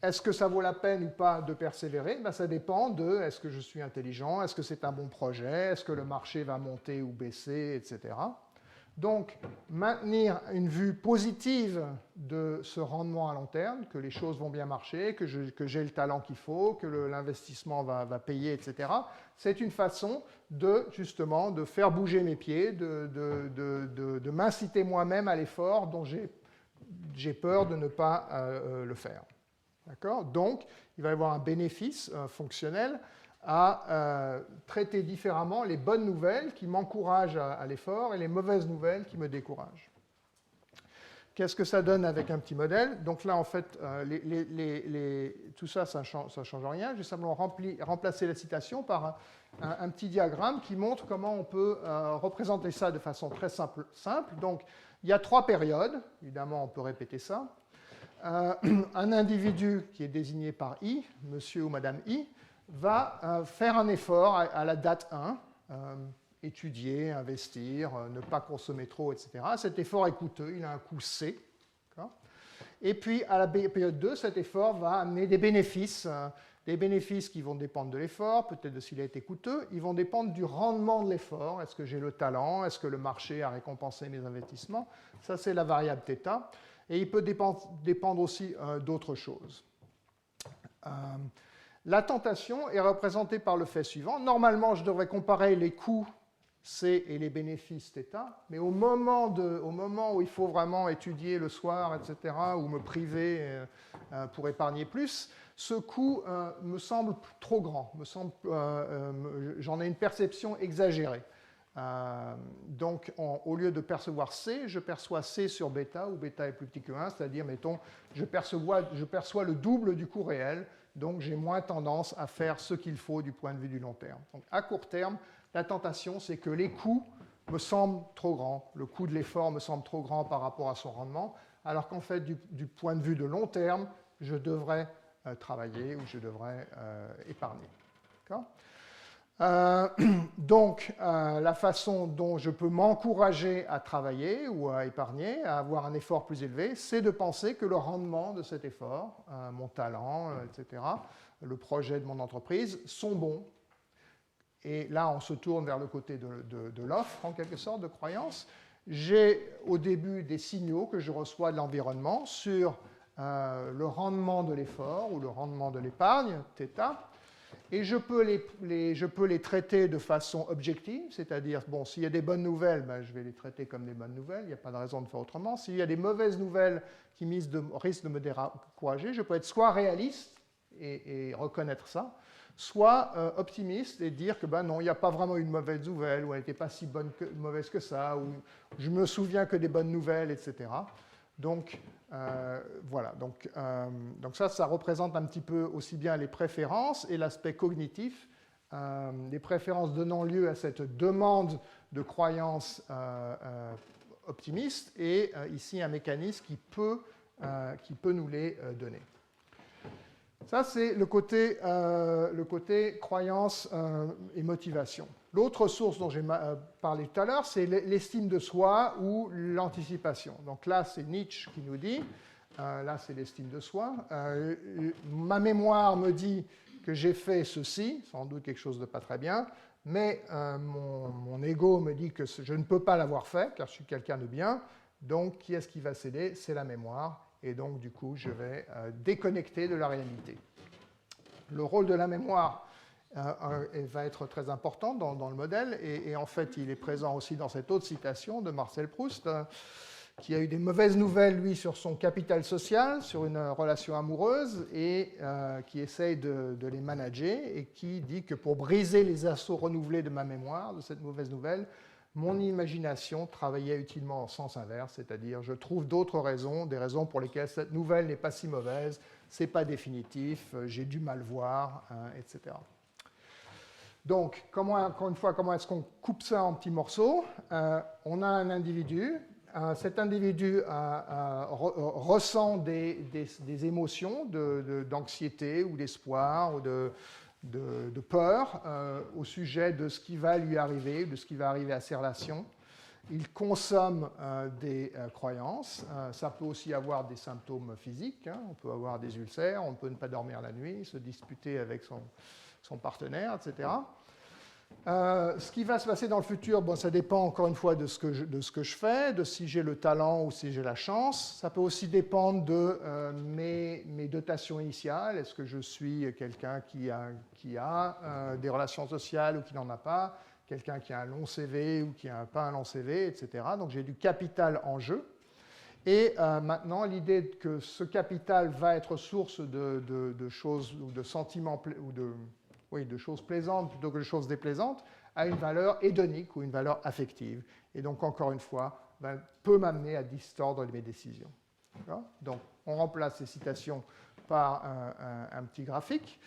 Speaker 1: Est-ce que ça vaut la peine ou pas de persévérer? Ben, ça dépend de est-ce que je suis intelligent, est-ce que c'est un bon projet, est-ce que le marché va monter ou baisser, etc. Donc, maintenir une vue positive de ce rendement à long terme, que les choses vont bien marcher, que j'ai le talent qu'il faut, que l'investissement va payer, etc., c'est une façon justement de faire bouger mes pieds, de m'inciter moi-même à l'effort dont j'ai peur de ne pas le faire. D'accord ? Donc, il va y avoir un bénéfice fonctionnel à traiter différemment les bonnes nouvelles qui m'encouragent à l'effort et les mauvaises nouvelles qui me découragent. Qu'est-ce que ça donne avec un petit modèle? Donc là, en fait, tout ça, ça ne change rien. J'ai simplement remplacé la citation par un petit diagramme qui montre comment on peut représenter ça de façon très simple. Donc, il y a 3 périodes. Évidemment, on peut répéter ça. Un individu qui est désigné par I, monsieur ou madame I, va faire un effort à la date 1, étudier, investir, ne pas consommer trop, etc. Cet effort est coûteux, il a un coût C. Et puis, à la période 2, cet effort va amener des bénéfices qui vont dépendre de l'effort, peut-être de s'il a été coûteux, ils vont dépendre du rendement de l'effort. Est-ce que j'ai le talent? Est-ce que le marché a récompensé mes investissements? Ça, c'est la variable θ. Et il peut dépendre aussi d'autres choses. La tentation est représentée par le fait suivant. Normalement, je devrais comparer les coûts C et les bénéfices θ, mais au moment où il faut vraiment étudier le soir, etc., ou me priver pour épargner plus, ce coût me semble trop grand, j'en ai une perception exagérée. Donc, au lieu de percevoir C, je perçois C sur bêta, où bêta est plus petit que 1, c'est-à-dire, mettons, je perçois le double du coût réel, donc j'ai moins tendance à faire ce qu'il faut du point de vue du long terme. Donc, à court terme, la tentation, c'est que les coûts me semblent trop grands, le coût de l'effort me semble trop grand par rapport à son rendement, alors qu'en fait, du point de vue de long terme, je devrais travailler ou je devrais épargner. Donc, la façon dont je peux m'encourager à travailler ou à épargner, à avoir un effort plus élevé, c'est de penser que le rendement de cet effort, mon talent, etc., le projet de mon entreprise, sont bons. Et là, on se tourne vers le côté de l'offre, en quelque sorte, de croyance. J'ai au début des signaux que je reçois de l'environnement sur le rendement de l'effort ou le rendement de l'épargne, θ, et je peux les traiter de façon objective, c'est-à-dire, bon, s'il y a des bonnes nouvelles, ben, je vais les traiter comme des bonnes nouvelles, il n'y a pas de raison de faire autrement. S'il y a des mauvaises nouvelles qui risquent de me décourager, je peux être soit réaliste et reconnaître ça, soit optimiste et dire que ben non, il n'y a pas vraiment une mauvaise nouvelle, ou elle n'était pas si mauvaise que ça, ou je me souviens que des bonnes nouvelles, etc. Donc, voilà. Donc ça représente un petit peu aussi bien les préférences et l'aspect cognitif, les préférences donnant lieu à cette demande de croyance optimiste, et ici un mécanisme qui peut nous les donner. Ça, c'est le côté croyance et motivation. L'autre source dont j'ai parlé tout à l'heure, c'est l'estime de soi ou l'anticipation. Donc là, c'est Nietzsche qui nous dit, là, c'est l'estime de soi. Ma mémoire me dit que j'ai fait ceci, sans doute quelque chose de pas très bien, mais mon ego me dit que je ne peux pas l'avoir fait, car je suis quelqu'un de bien. Donc, qui est-ce qui va céder? C'est la mémoire. Et donc, du coup, je vais déconnecter de la réalité. Le rôle de la mémoire va être très important dans le modèle, et en fait, il est présent aussi dans cette autre citation de Marcel Proust, qui a eu des mauvaises nouvelles, lui, sur son capital social, sur une relation amoureuse, et qui essaye de les manager, et qui dit que pour briser les assauts renouvelés de ma mémoire, de cette mauvaise nouvelle, mon imagination travaillait utilement en sens inverse, c'est-à-dire je trouve d'autres raisons, des raisons pour lesquelles cette nouvelle n'est pas si mauvaise, c'est pas définitif, j'ai du mal voir, etc. Donc, encore une fois, comment est-ce qu'on coupe ça en petits morceaux? On a un individu, cet individu ressent des émotions d'anxiété ou d'espoir ou de peur au sujet de ce qui va lui arriver, de ce qui va arriver à ses relations. Il consomme des croyances. Ça peut aussi avoir des symptômes physiques. On peut avoir des ulcères, on peut ne pas dormir la nuit, se disputer avec son partenaire, etc. Ce qui va se passer dans le futur, bon, ça dépend encore une fois de ce que je fais, de si j'ai le talent ou si j'ai la chance. Ça peut aussi dépendre de mes dotations initiales. Est-ce que je suis quelqu'un qui a des relations sociales ou qui n'en a pas, quelqu'un qui a un long CV ou qui n'a pas un long CV, etc. Donc j'ai du capital en jeu. Et maintenant, l'idée que ce capital va être source de choses ou de sentiments de choses plaisantes plutôt que de choses déplaisantes, a une valeur hédonique ou une valeur affective. Et donc, encore une fois, peut m'amener à distordre mes décisions. Donc, on remplace ces citations par un petit graphique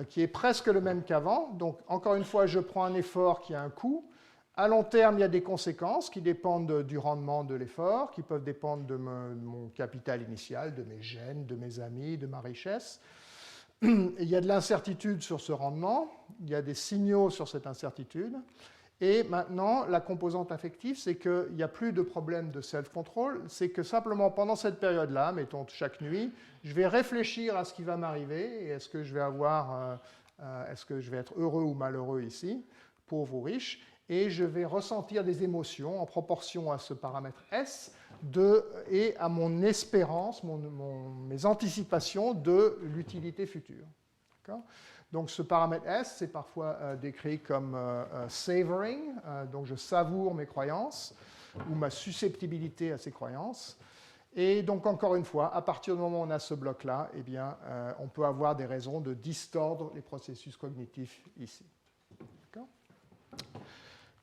Speaker 1: qui est presque le même qu'avant. Donc, encore une fois, je prends un effort qui a un coût. À long terme, il y a des conséquences qui dépendent du rendement de l'effort, qui peuvent dépendre de mon capital initial, de mes gènes, de mes amis, de ma richesse. Il y a de l'incertitude sur ce rendement, il y a des signaux sur cette incertitude. Et maintenant, la composante affective, c'est qu'il n'y a plus de problème de self-control, c'est que simplement pendant cette période-là, mettons chaque nuit, je vais réfléchir à ce qui va m'arriver et est-ce que je vais être heureux ou malheureux ici, pauvre ou riche, et je vais ressentir des émotions en proportion à ce paramètre S et à mon espérance, mes anticipations de l'utilité future. Donc ce paramètre S, c'est parfois décrit comme savoring, donc je savoure mes croyances ou ma susceptibilité à ces croyances. Et donc encore une fois, à partir du moment où on a ce bloc-là, eh bien, on peut avoir des raisons de distordre les processus cognitifs ici.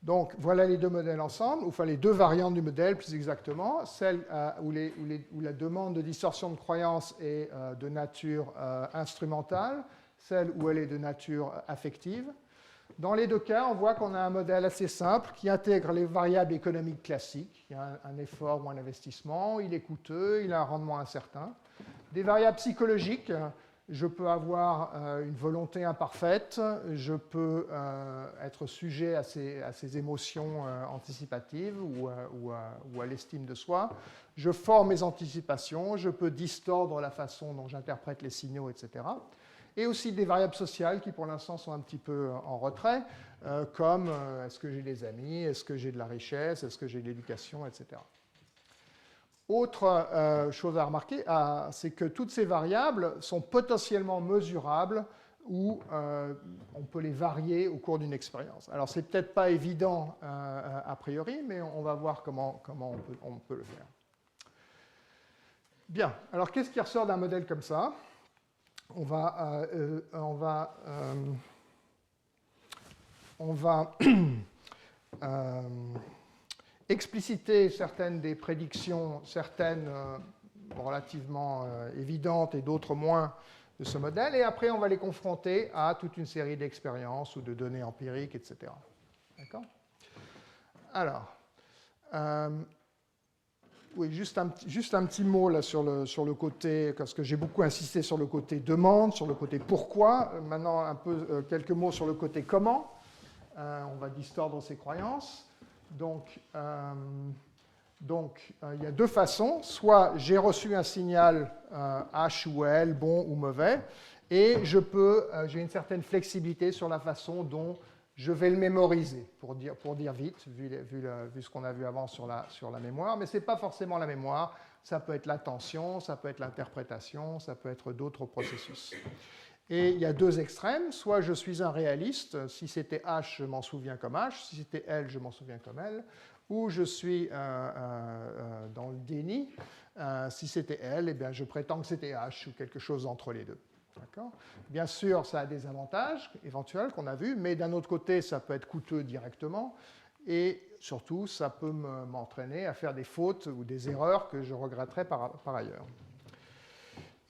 Speaker 1: Donc voilà les deux modèles ensemble, enfin les deux variantes du modèle plus exactement, celle où la demande de distorsion de croyance est de nature instrumentale, celle où elle est de nature affective. Dans les deux cas, on voit qu'on a un modèle assez simple qui intègre les variables économiques classiques. Il y a un effort ou un investissement, il est coûteux, il a un rendement incertain. Des variables psychologiques, je peux avoir une volonté imparfaite, je peux être sujet à ces émotions anticipatives ou à l'estime de soi. Je forme mes anticipations, je peux distordre la façon dont j'interprète les signaux, etc. Et aussi des variables sociales qui, pour l'instant, sont un petit peu en retrait, comme est-ce que j'ai des amis, est-ce que j'ai de la richesse, est-ce que j'ai de l'éducation, etc. Autre chose à remarquer, c'est que toutes ces variables sont potentiellement mesurables ou on peut les varier au cours d'une expérience. Alors, ce n'est peut-être pas évident a priori, mais on va voir comment on peut le faire. Bien, alors qu'est-ce qui ressort d'un modèle comme ça ? On va expliciter certaines des prédictions, certaines relativement évidentes et d'autres moins de ce modèle, et après on va les confronter à toute une série d'expériences ou de données empiriques, etc. D'accord ? Alors, oui, juste un petit mot là sur le côté, parce que j'ai beaucoup insisté sur le côté demande, sur le côté pourquoi. Maintenant, quelques mots sur le côté comment. On va distordre ses croyances. Donc, il y a deux façons. Soit j'ai reçu un signal H ou L, bon ou mauvais, et j'ai une certaine flexibilité sur la façon dont je vais le mémoriser, pour dire vite, vu ce qu'on a vu avant sur la mémoire, mais ce n'est pas forcément la mémoire, ça peut être l'attention, ça peut être l'interprétation, ça peut être d'autres processus. Et il y a deux extrêmes, soit je suis un réaliste, si c'était H, je m'en souviens comme H, si c'était L, je m'en souviens comme L, ou je suis dans le déni, si c'était L, eh bien, je prétends que c'était H, ou quelque chose entre les deux. Bien sûr, ça a des avantages éventuels qu'on a vus, mais d'un autre côté, ça peut être coûteux directement, et surtout, ça peut m'entraîner à faire des fautes ou des erreurs que je regretterais par ailleurs.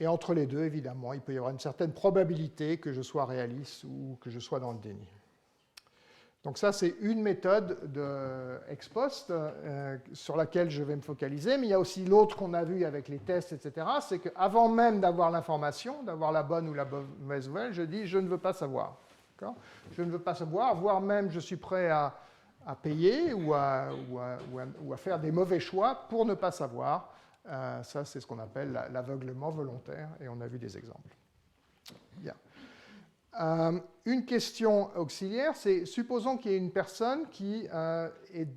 Speaker 1: Et entre les deux, évidemment, il peut y avoir une certaine probabilité que je sois réaliste ou que je sois dans le déni. Donc ça, c'est une méthode ex post sur laquelle je vais me focaliser, mais il y a aussi l'autre qu'on a vu avec les tests, etc. C'est qu'avant même d'avoir l'information, d'avoir la bonne ou la mauvaise nouvelle, je dis « je ne veux pas savoir ». Je ne veux pas savoir, voire même je suis prêt à payer ou à faire des mauvais choix pour ne pas savoir. Ça, c'est ce qu'on appelle l'aveuglement volontaire, et on a vu des exemples. Bien. Une question auxiliaire, c'est supposons qu'il y ait une personne qui ait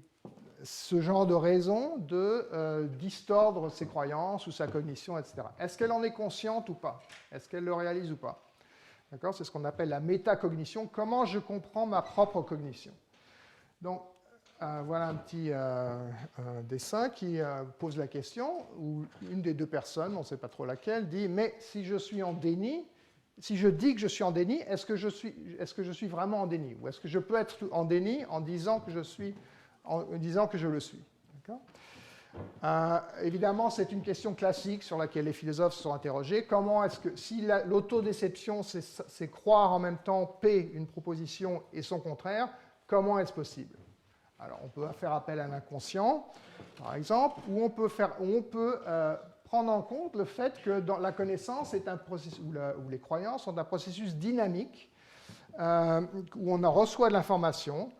Speaker 1: ce genre de raison de distordre ses croyances ou sa cognition, etc. Est-ce qu'elle en est consciente ou pas? Est-ce qu'elle le réalise ou pas? D'accord? C'est ce qu'on appelle la métacognition. Comment je comprends ma propre cognition? Donc, voilà un petit dessin qui pose la question où une des deux personnes, on ne sait pas trop laquelle, dit « mais si je suis en déni, si je dis que je suis en déni, est-ce que je suis vraiment en déni? Ou est-ce que je peux être en déni en disant que je le suis ?» Évidemment, c'est une question classique sur laquelle les philosophes se sont interrogés. Comment est-ce que, si l'autodéception, c'est croire en même temps P, une proposition, et son contraire, comment est-ce possible? Alors, on peut faire appel à l'inconscient, par exemple, ou on peut prendre en compte le fait que dans la connaissance est un processus, ou les croyances sont un processus dynamique, où on en reçoit de l'information,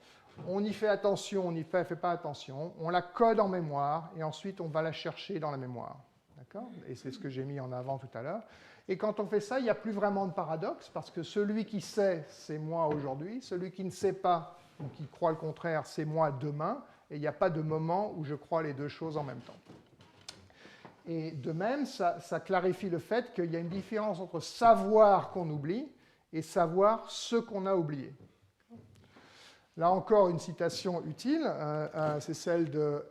Speaker 1: on y fait attention, on n'y fait pas attention, on la code en mémoire, et ensuite on va la chercher dans la mémoire. D'accord? Et c'est ce que j'ai mis en avant tout à l'heure. Et quand on fait ça, il n'y a plus vraiment de paradoxe, parce que celui qui sait, c'est moi aujourd'hui, celui qui ne sait pas, ou qui croit le contraire, c'est moi demain, et il n'y a pas de moment où je crois les deux choses en même temps. Et de même, ça clarifie le fait qu'il y a une différence entre savoir qu'on oublie et savoir ce qu'on a oublié. Là encore, une citation utile, c'est celle de...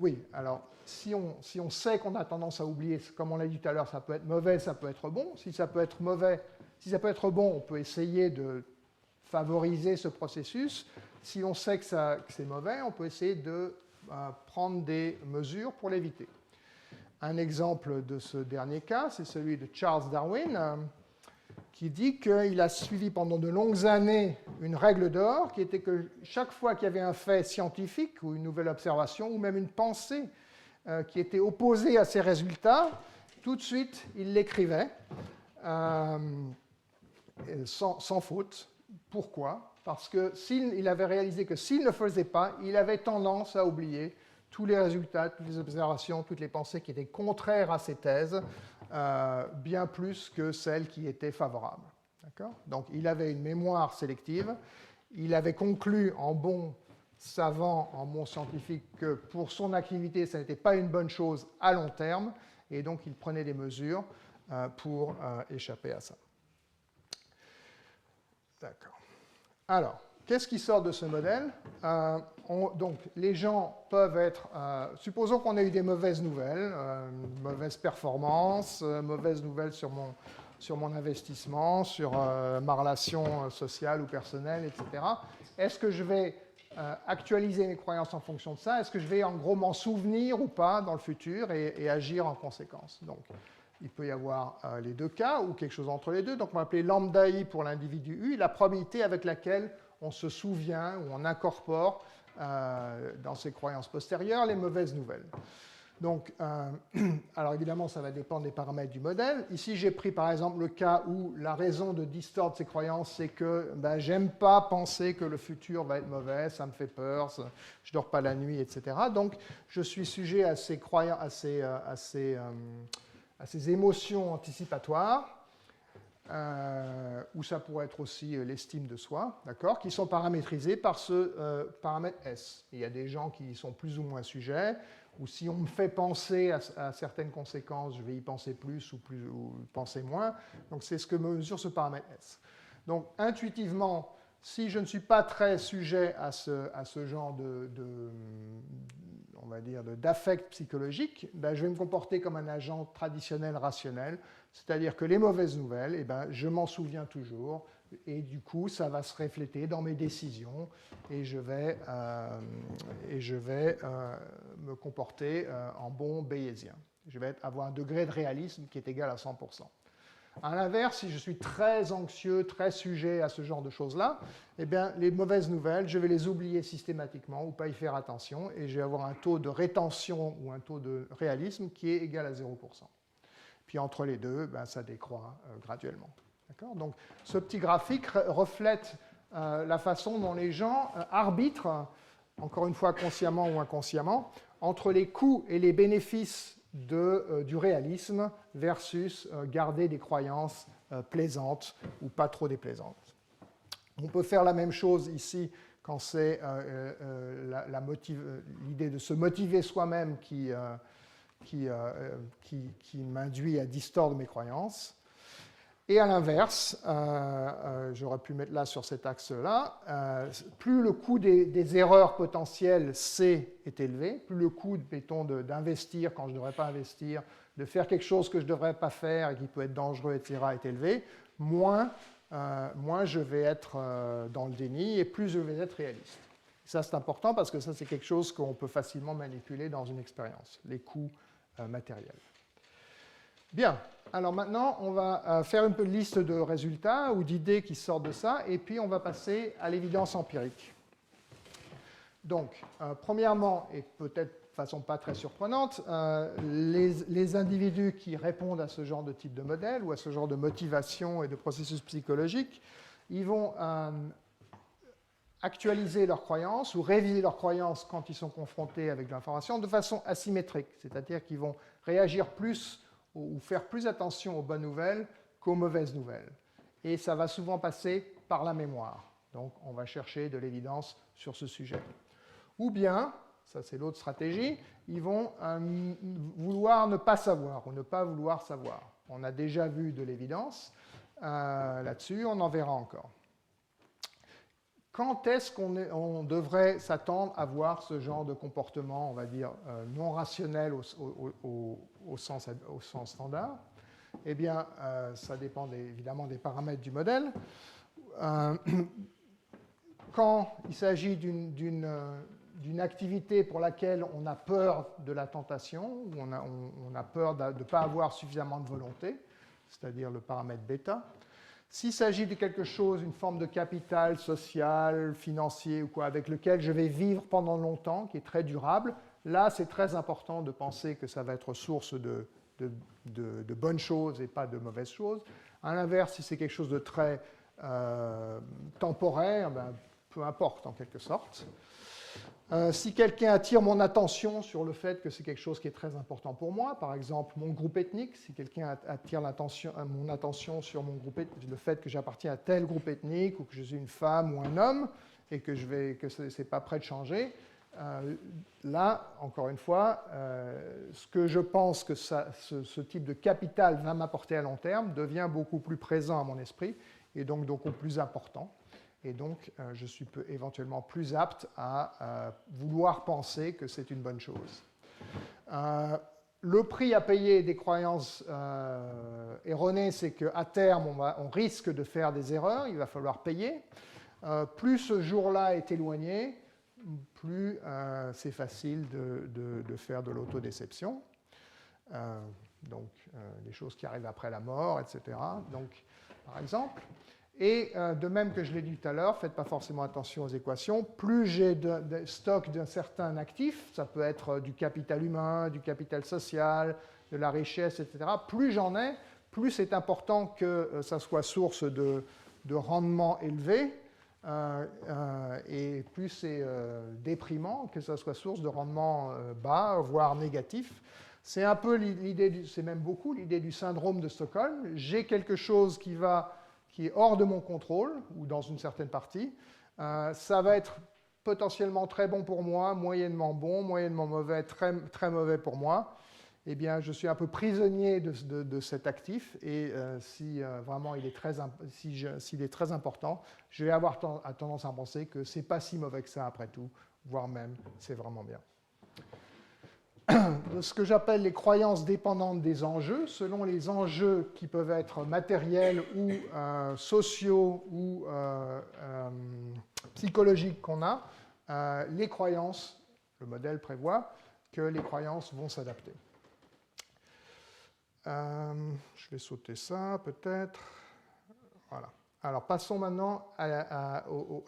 Speaker 1: oui, alors, si on sait qu'on a tendance à oublier, comme on l'a dit tout à l'heure, ça peut être mauvais, ça peut être bon. Si ça peut être mauvais, si ça peut être bon, on peut essayer de favoriser ce processus. Si on sait que c'est mauvais, on peut essayer de prendre des mesures pour l'éviter. Un exemple de ce dernier cas, c'est celui de Charles Darwin, qui dit qu'il a suivi pendant de longues années une règle d'or, qui était que chaque fois qu'il y avait un fait scientifique ou une nouvelle observation, ou même une pensée qui était opposée à ces résultats, tout de suite, il l'écrivait sans faute. Pourquoi? Parce qu'il avait réalisé que s'il ne le faisait pas, il avait tendance à oublier tous les résultats, toutes les observations, toutes les pensées qui étaient contraires à ses thèses, bien plus que celles qui étaient favorables. D'accord? Donc il avait une mémoire sélective, il avait conclu en bon savant, en bon scientifique, que pour son activité, ça n'était pas une bonne chose à long terme, et donc il prenait des mesures pour échapper à ça. D'accord. Alors, qu'est-ce qui sort de ce modèle? Donc, les gens peuvent être... supposons qu'on ait eu des mauvaises nouvelles, mauvaise performance, mauvaises nouvelles sur mon investissement, sur ma relation sociale ou personnelle, etc. Est-ce que je vais actualiser mes croyances en fonction de ça? Est-ce que je vais en gros m'en souvenir ou pas dans le futur et agir en conséquence? Donc, il peut y avoir les deux cas ou quelque chose entre les deux. Donc, on va appeler lambda I pour l'individu U, la probabilité avec laquelle on se souvient ou on incorpore dans ses croyances postérieures les mauvaises nouvelles. Donc, alors évidemment, ça va dépendre des paramètres du modèle. Ici, j'ai pris par exemple le cas où la raison de distordre ces croyances, c'est que j'aime pas penser que le futur va être mauvais, ça me fait peur, je dors pas la nuit, etc. Donc, je suis sujet à ces croyances, à ces émotions anticipatoires, ou ça pourrait être aussi l'estime de soi, d'accord, qui sont paramétrisées par ce paramètre S. Il y a des gens qui y sont plus ou moins sujets, ou si on me fait penser à certaines conséquences, je vais y penser plus ou penser moins. Donc c'est ce que mesure ce paramètre S. Donc intuitivement, si je ne suis pas très sujet à ce genre on va dire, d'affect psychologique, je vais me comporter comme un agent traditionnel rationnel, c'est-à-dire que les mauvaises nouvelles, je m'en souviens toujours, et du coup, ça va se refléter dans mes décisions, et je vais me comporter en bon bayésien. Je vais avoir un degré de réalisme qui est égal à 100%. À l'inverse, si je suis très anxieux, très sujet à ce genre de choses-là, les mauvaises nouvelles, je vais les oublier systématiquement ou pas y faire attention, et je vais avoir un taux de rétention ou un taux de réalisme qui est égal à 0%. Puis entre les deux, ça décroît graduellement. D'accord ? Donc ce petit graphique reflète la façon dont les gens arbitrent, encore une fois consciemment ou inconsciemment, entre les coûts et les bénéfices du réalisme versus garder des croyances plaisantes ou pas trop déplaisantes. On peut faire la même chose ici quand c'est l'idée de se motiver soi-même qui m'induit à distordre mes croyances. Et à l'inverse, j'aurais pu mettre là sur cet axe-là, plus le coût des erreurs potentielles C est élevé, plus le coût, mettons, d'investir quand je ne devrais pas investir, de faire quelque chose que je ne devrais pas faire et qui peut être dangereux, etc., est élevé, moins je vais être dans le déni et plus je vais être réaliste. Ça, c'est important parce que ça, c'est quelque chose qu'on peut facilement manipuler dans une expérience, les coûts matériels. Bien, alors maintenant, on va faire une petite liste de résultats ou d'idées qui sortent de ça, et puis on va passer à l'évidence empirique. Donc, premièrement, et peut-être de façon pas très surprenante, les individus qui répondent à ce genre de type de modèle ou à ce genre de motivation et de processus psychologiques, ils vont actualiser leurs croyances ou réviser leurs croyances quand ils sont confrontés avec de l'information de façon asymétrique, c'est-à-dire qu'ils vont réagir plus ou faire plus attention aux bonnes nouvelles qu'aux mauvaises nouvelles. Et ça va souvent passer par la mémoire. Donc on va chercher de l'évidence sur ce sujet. Ou bien, ça c'est l'autre stratégie, ils vont vouloir ne pas savoir ou ne pas vouloir savoir. On a déjà vu de l'évidence là-dessus, on en verra encore. Quand est-ce qu'on devrait s'attendre à voir ce genre de comportement, on va dire, non rationnel au sens standard? Eh bien, ça dépend évidemment des paramètres du modèle. Quand il s'agit d'une activité pour laquelle on a peur de la tentation, ou on a peur de ne pas avoir suffisamment de volonté, c'est-à-dire le paramètre bêta. S'il s'agit de quelque chose, une forme de capital social, financier ou quoi, avec lequel je vais vivre pendant longtemps, qui est très durable, là, c'est très important de penser que ça va être source de bonnes choses et pas de mauvaises choses. À l'inverse, si c'est quelque chose de très temporaire, ben, peu importe en quelque sorte. Si quelqu'un attire mon attention sur le fait que c'est quelque chose qui est très important pour moi, par exemple mon groupe ethnique, si quelqu'un attire mon attention sur le fait que j'appartiens à tel groupe ethnique ou que je suis une femme ou un homme et que ce n'est pas prêt de changer, là, encore une fois, ce que je pense que ce type de capital va m'apporter à long terme devient beaucoup plus présent à mon esprit et donc plus important. Et donc, je suis éventuellement plus apte à vouloir penser que c'est une bonne chose. Le prix à payer des croyances erronées, c'est qu'à terme, on risque de faire des erreurs, il va falloir payer. Plus ce jour-là est éloigné, plus c'est facile de faire de l'autodéception. Donc, des choses qui arrivent après la mort, etc. Donc, par exemple. Et de même que je l'ai dit tout à l'heure, faites pas forcément attention aux équations. Plus j'ai de stock d'un certain actif, ça peut être du capital humain, du capital social, de la richesse, etc. Plus j'en ai, plus c'est important que ça soit source de rendement élevé, et plus c'est déprimant que ça soit source de rendement bas, voire négatif. C'est un peu l'idée, c'est même beaucoup l'idée du syndrome de Stockholm. J'ai quelque chose qui est hors de mon contrôle, ou dans une certaine partie. Ça va être potentiellement très bon pour moi, moyennement mauvais, très, très mauvais pour moi. Eh bien, je suis un peu prisonnier de cet actif, et si vraiment il est s'il est très important, je vais avoir tendance à penser que ce n'est pas si mauvais que ça après tout, voire même c'est vraiment bien. Ce que j'appelle les croyances dépendantes des enjeux, selon les enjeux qui peuvent être matériels ou sociaux ou psychologiques qu'on a, les croyances, le modèle prévoit que les croyances vont s'adapter. Je vais sauter ça peut-être. Voilà. Alors passons maintenant à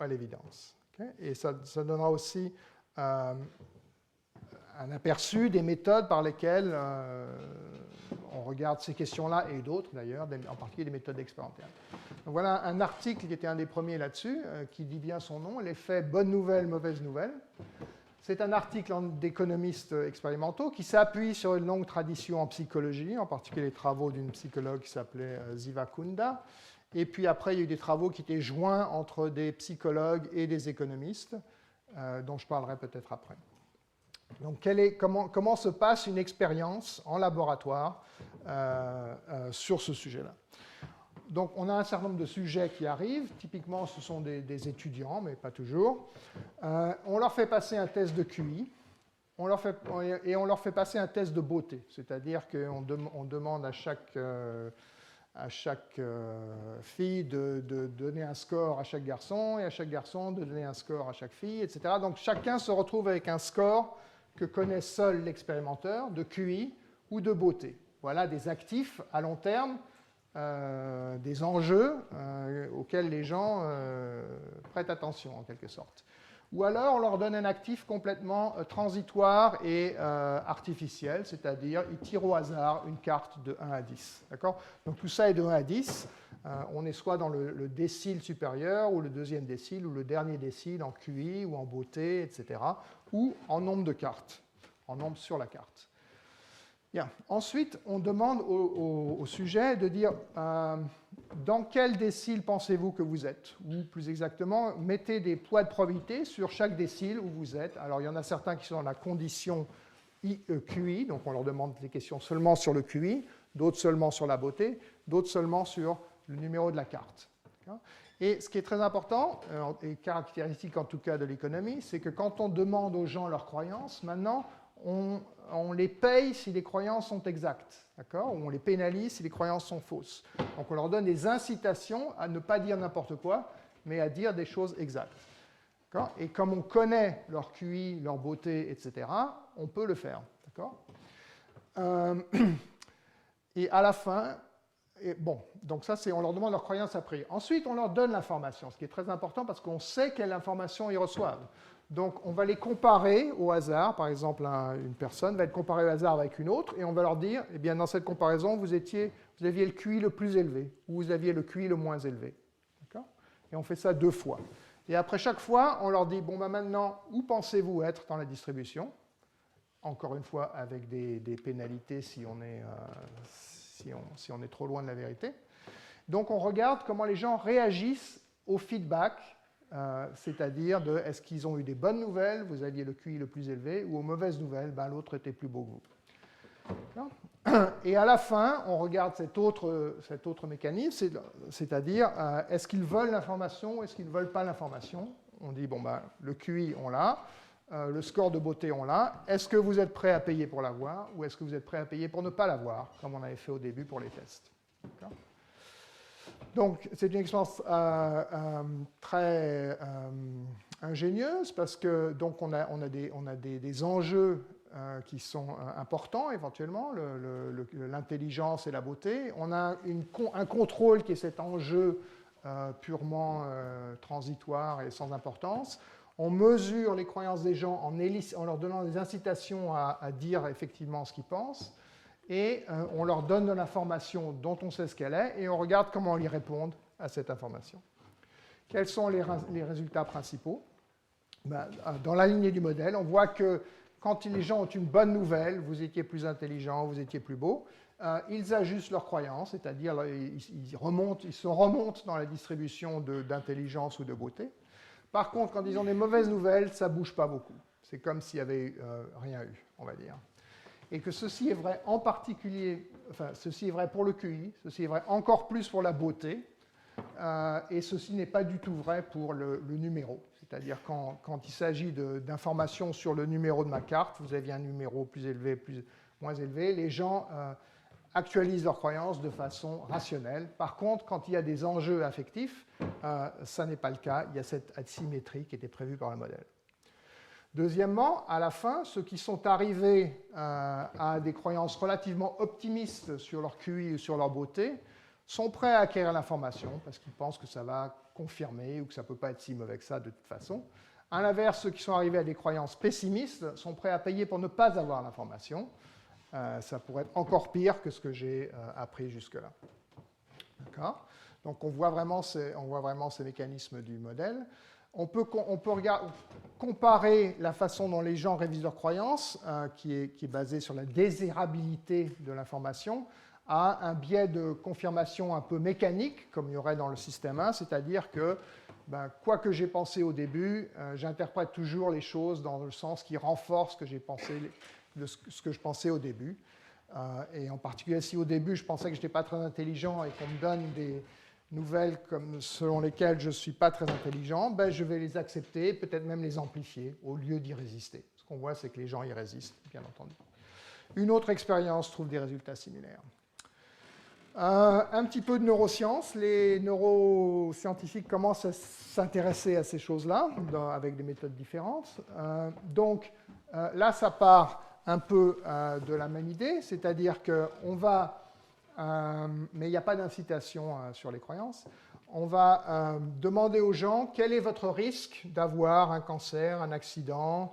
Speaker 1: l'évidence. Okay? Et ça donnera aussi un aperçu des méthodes par lesquelles on regarde ces questions-là et d'autres d'ailleurs, en particulier des méthodes expérimentales. Donc voilà un article qui était un des premiers là-dessus, qui dit bien son nom, l'effet bonne nouvelle, mauvaise nouvelle. C'est un article d'économistes expérimentaux qui s'appuie sur une longue tradition en psychologie, en particulier les travaux d'une psychologue qui s'appelait Ziva Kunda. Et puis après, il y a eu des travaux qui étaient joints entre des psychologues et des économistes, dont je parlerai peut-être après. Donc, comment se passe une expérience en laboratoire sur ce sujet-là? Donc, on a un certain nombre de sujets qui arrivent. Typiquement, ce sont des étudiants, mais pas toujours. On leur fait passer un test de QI et on leur fait passer un test de beauté. C'est-à-dire qu'on demande à chaque fille de donner un score à chaque garçon, et à chaque garçon de donner un score à chaque fille, etc. Donc chacun se retrouve avec un score que connaît seul l'expérimenteur, de QI ou de beauté. Voilà des actifs à long terme, des enjeux auxquels les gens prêtent attention en quelque sorte. Ou alors on leur donne un actif complètement transitoire et artificiel, c'est-à-dire ils tirent au hasard une carte de 1 à 10. D'accord ? Donc tout ça est de 1 à 10. On est soit dans le décile supérieur, ou le deuxième décile, ou le dernier décile en QI, ou en beauté, etc. Ou en nombre de cartes, en nombre sur la carte. Bien. Ensuite, on demande au sujet de dire dans quel décile pensez-vous que vous êtes? Ou plus exactement, mettez des poids de probabilité sur chaque décile où vous êtes. Alors, il y en a certains qui sont dans la condition QI, donc on leur demande des questions seulement sur le QI, d'autres seulement sur la beauté, d'autres seulement sur le numéro de la carte. Et ce qui est très important, et caractéristique en tout cas de l'économie, c'est que quand on demande aux gens leurs croyances, maintenant, on les paye si les croyances sont exactes, d'accord? Ou on les pénalise si les croyances sont fausses. Donc on leur donne des incitations à ne pas dire n'importe quoi, mais à dire des choses exactes. D'accord? Et comme on connaît leur QI, leur beauté, etc., on peut le faire. D'accord? Et à la fin, donc ça, on leur demande leur croyance après. Ensuite, on leur donne l'information, ce qui est très important parce qu'on sait quelle information ils reçoivent. Donc, on va les comparer au hasard. Par exemple, une personne va être comparée au hasard avec une autre, et on va leur dire, eh bien, dans cette comparaison, vous aviez le QI le plus élevé, ou vous aviez le QI le moins élevé. D'accord ? Et on fait ça 2 fois. Et après chaque fois, on leur dit, bon, ben maintenant, où pensez-vous être dans la distribution? Encore une fois, avec des pénalités si on est trop loin de la vérité. Donc, on regarde comment les gens réagissent au feedback, c'est-à-dire de est-ce qu'ils ont eu des bonnes nouvelles, vous aviez le QI le plus élevé, ou aux mauvaises nouvelles, ben, l'autre était plus beau que vous. Et à la fin, on regarde cet autre mécanisme, c'est-à-dire est-ce qu'ils veulent l'information ou est-ce qu'ils ne veulent pas l'information. On dit, bon, ben, le QI, on l'a, le score de beauté, on l'a. Est-ce que vous êtes prêt à payer pour l'avoir ou est-ce que vous êtes prêt à payer pour ne pas l'avoir, comme on avait fait au début pour les tests. D'accord ? Donc, c'est une expérience très ingénieuse parce que donc on a des enjeux qui sont importants éventuellement, l'intelligence et la beauté. On a un contrôle qui est cet enjeu purement transitoire et sans importance. On mesure les croyances des gens en leur donnant des incitations à dire effectivement ce qu'ils pensent. Et on leur donne de l'information dont on sait ce qu'elle est, et on regarde comment ils répondent à cette information. Quels sont les résultats principaux? Dans la lignée du modèle, on voit que quand les gens ont une bonne nouvelle, vous étiez plus intelligent, vous étiez plus beau, ils ajustent leurs croyances, c'est-à-dire ils se remontent dans la distribution d'intelligence ou de beauté. Par contre, quand ils ont des mauvaises nouvelles, ça ne bouge pas beaucoup. C'est comme s'il n'y avait rien eu, on va dire. Et que ceci est vrai en particulier, enfin, ceci est vrai pour le QI, ceci est vrai encore plus pour la beauté, et ceci n'est pas du tout vrai pour le numéro. C'est-à-dire quand il s'agit d'informations sur le numéro de ma carte, vous aviez un numéro plus élevé, moins élevé, les gens actualisent leurs croyances de façon rationnelle. Par contre, quand il y a des enjeux affectifs, ça n'est pas le cas, il y a cette asymétrie qui était prévue par le modèle. Deuxièmement, à la fin, ceux qui sont arrivés à des croyances relativement optimistes sur leur QI ou sur leur beauté sont prêts à acquérir l'information parce qu'ils pensent que ça va confirmer ou que ça ne peut pas être si mauvais que ça de toute façon. À l'inverse, ceux qui sont arrivés à des croyances pessimistes sont prêts à payer pour ne pas avoir l'information. Ça pourrait être encore pire que ce que j'ai appris jusque-là. D'accord ? Donc on voit vraiment ces mécanismes du modèle. On peut comparer la façon dont les gens révisent leurs croyances, qui est basée sur la désirabilité de l'information, à un biais de confirmation un peu mécanique, comme il y aurait dans le système 1, c'est-à-dire que, quoi que j'ai pensé au début, j'interprète toujours les choses dans le sens qui renforce ce que je pensais au début. Et en particulier, si au début je pensais que je n'étais pas très intelligent et qu'on me donne des nouvelles selon lesquelles je ne suis pas très intelligent, je vais les accepter, peut-être même les amplifier, au lieu d'y résister. Ce qu'on voit, c'est que les gens y résistent, bien entendu. Une autre expérience trouve des résultats similaires. Un petit peu de neurosciences. Les neuroscientifiques commencent à s'intéresser à ces choses-là avec des méthodes différentes. Donc là, ça part un peu de la même idée, c'est-à-dire qu'on va, mais il n'y a pas d'incitation sur les croyances, on va demander aux gens quel est votre risque d'avoir un cancer, un accident,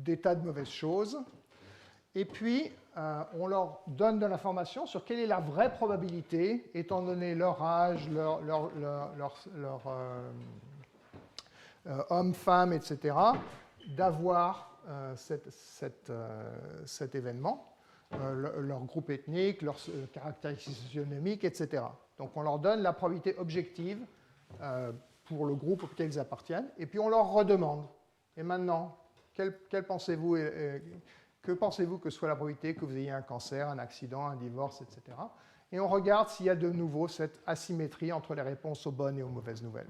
Speaker 1: des tas de mauvaises choses. Et puis, on leur donne de l'information sur quelle est la vraie probabilité, étant donné leur âge, leur homme, femme, etc., d'avoir cet événement, leur groupe ethnique, leurs caractéristiques socionomiques, etc. Donc on leur donne la probabilité objective pour le groupe auquel ils appartiennent, et puis on leur redemande. Et maintenant, que pensez-vous que soit la probabilité que vous ayez un cancer, un accident, un divorce, etc. Et on regarde s'il y a de nouveau cette asymétrie entre les réponses aux bonnes et aux mauvaises nouvelles.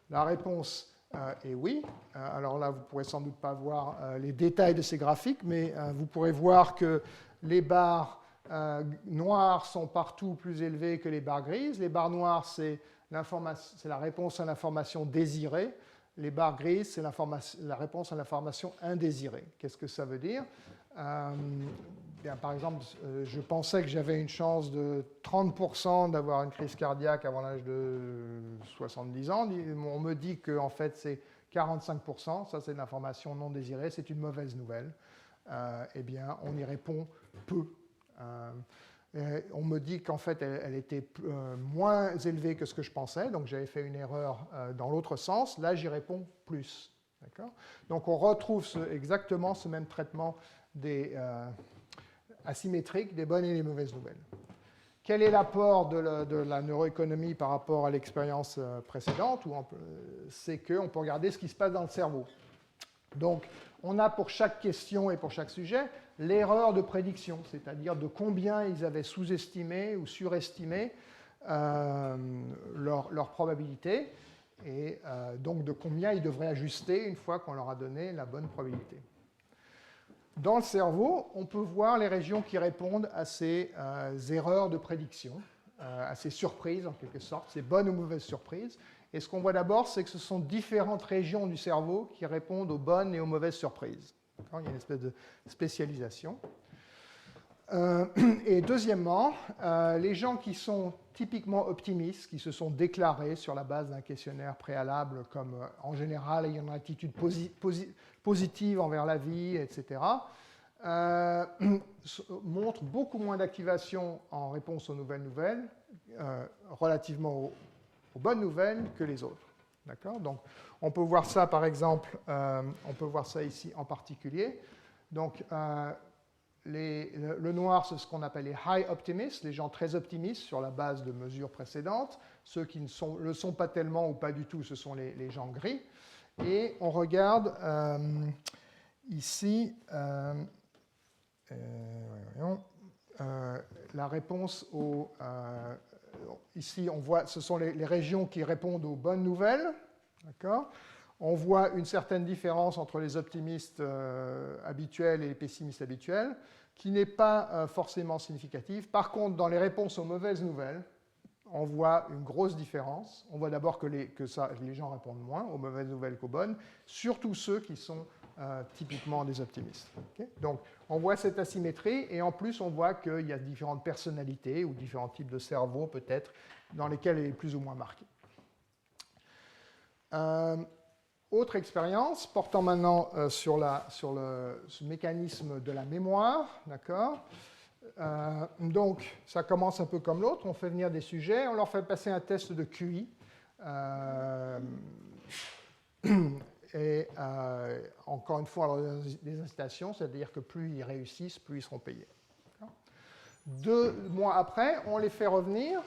Speaker 1: La réponse est oui. Alors là, vous ne pourrez sans doute pas voir les détails de ces graphiques, mais vous pourrez voir que les barres noires sont partout plus élevées que les barres grises. Les barres noires, c'est la réponse à l'information désirée. Les barres grises, c'est la réponse à l'information indésirée. Qu'est-ce que ça veut dire ? Bien, par exemple, je pensais que j'avais une chance de 30% d'avoir une crise cardiaque avant l'âge de 70 ans. On me dit que en fait, c'est 45%. Ça, c'est de l'information non désirée. C'est une mauvaise nouvelle. Eh bien, on y répond peu. On me dit qu'en fait, elle était moins élevée que ce que je pensais, donc j'avais fait une erreur dans l'autre sens. Là, j'y réponds plus. Donc, on retrouve exactement ce même traitement asymétrique des bonnes et des mauvaises nouvelles. Quel est l'apport de la neuroéconomie par rapport à l'expérience précédente ? C'est qu'on peut regarder ce qui se passe dans le cerveau. Donc, on a pour chaque question et pour chaque sujet l'erreur de prédiction, c'est-à-dire de combien ils avaient sous-estimé ou surestimé leur probabilité, et donc de combien ils devraient ajuster une fois qu'on leur a donné la bonne probabilité. Dans le cerveau, on peut voir les régions qui répondent à ces erreurs de prédiction, à ces surprises en quelque sorte, ces bonnes ou mauvaises surprises. Et ce qu'on voit d'abord, c'est que ce sont différentes régions du cerveau qui répondent aux bonnes et aux mauvaises surprises. Il y a une espèce de spécialisation. Et deuxièmement, les gens qui sont typiquement optimistes, qui se sont déclarés sur la base d'un questionnaire préalable comme en général ayant une attitude positive envers la vie, etc., montrent beaucoup moins d'activation en réponse aux nouvelles nouvelles relativement aux bonnes nouvelles que les autres. D'accord ? Donc, on peut voir ça, par exemple, on peut voir ça ici en particulier. Donc, le noir, c'est ce qu'on appelle les high optimists, les gens très optimistes sur la base de mesures précédentes. Ceux qui ne le sont pas tellement ou pas du tout, ce sont les gens gris. Et on regarde ici la réponse aux... ici, on voit, ce sont les régions qui répondent aux bonnes nouvelles. D'accord ? On voit une certaine différence entre les optimistes habituels et les pessimistes habituels, qui n'est pas forcément significative. Par contre, dans les réponses aux mauvaises nouvelles, on voit une grosse différence. On voit d'abord que les gens répondent moins aux mauvaises nouvelles qu'aux bonnes, surtout ceux qui sont typiquement des optimistes. Okay ? Donc, on voit cette asymétrie, et en plus, on voit qu'il y a différentes personnalités ou différents types de cerveaux, peut-être, dans lesquels elle est plus ou moins marquée. Autre expérience, portant maintenant sur ce mécanisme de la mémoire, d'accord ? Donc, ça commence un peu comme l'autre, on fait venir des sujets, on leur fait passer un test de QI, et encore une fois, on leur donne des incitations, c'est-à-dire que plus ils réussissent, plus ils seront payés. 2 mois après, on les fait revenir.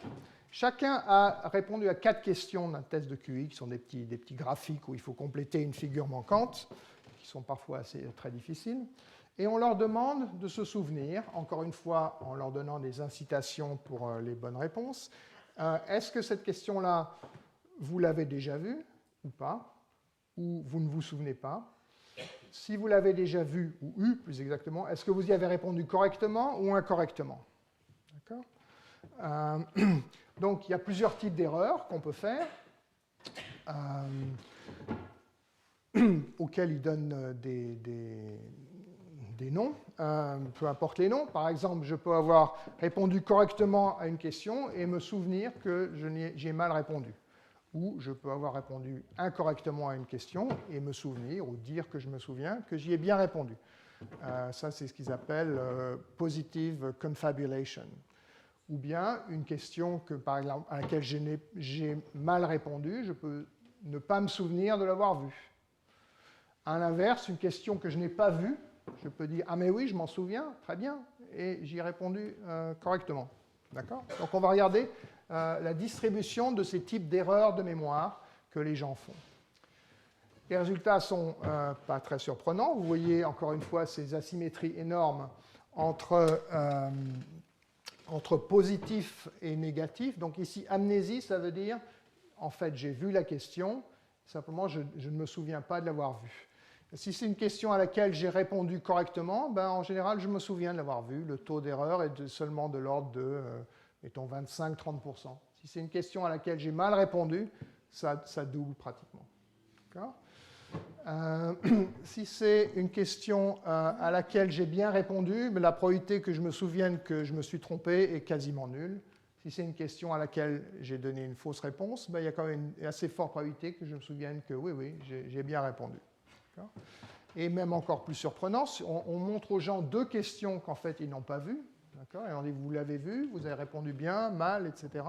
Speaker 1: Chacun a répondu à 4 questions d'un test de QI, qui sont des petits graphiques où il faut compléter une figure manquante, qui sont parfois très difficiles. Et on leur demande de se souvenir, encore une fois en leur donnant des incitations pour les bonnes réponses. Est-ce que cette question-là, vous l'avez déjà vue ou pas ? Ou vous ne vous souvenez pas ? Si vous l'avez déjà vue ou eu, plus exactement, est-ce que vous y avez répondu correctement ou incorrectement ? Donc, il y a plusieurs types d'erreurs qu'on peut faire, auxquels il donne des noms, peu importe les noms. Par exemple, je peux avoir répondu correctement à une question et me souvenir que j'ai mal répondu. Ou je peux avoir répondu incorrectement à une question et me souvenir, ou dire que je me souviens, que j'y ai bien répondu. Ça, c'est ce qu'ils appellent positive confabulation. Ou bien une question que, par exemple, à laquelle j'ai mal répondu, je peux ne pas me souvenir de l'avoir vue. À l'inverse, une question que je n'ai pas vue, je peux dire « Ah mais oui, je m'en souviens, très bien », et j'y ai répondu correctement. D'accord ? Donc on va regarder la distribution de ces types d'erreurs de mémoire que les gens font. Les résultats ne sont pas très surprenants. Vous voyez encore une fois ces asymétries énormes entre positif et négatif. Donc ici, amnésie, ça veut dire, en fait, j'ai vu la question, simplement je ne me souviens pas de l'avoir vue. Si c'est une question à laquelle j'ai répondu correctement, ben, en général, je me souviens de l'avoir vue. Le taux d'erreur est seulement de l'ordre de, mettons, 25-30%. Si c'est une question à laquelle j'ai mal répondu, ça double pratiquement. D'accord ? Si c'est une question à laquelle j'ai bien répondu, la probabilité que je me souvienne que je me suis trompé est quasiment nulle. Si c'est une question à laquelle j'ai donné une fausse réponse, il y a quand même une assez forte probabilité que je me souvienne que oui, j'ai bien répondu. Et même encore plus surprenant, on montre aux gens deux questions qu'en fait ils n'ont pas vues. Et on dit vous l'avez vu, vous avez répondu bien, mal, etc.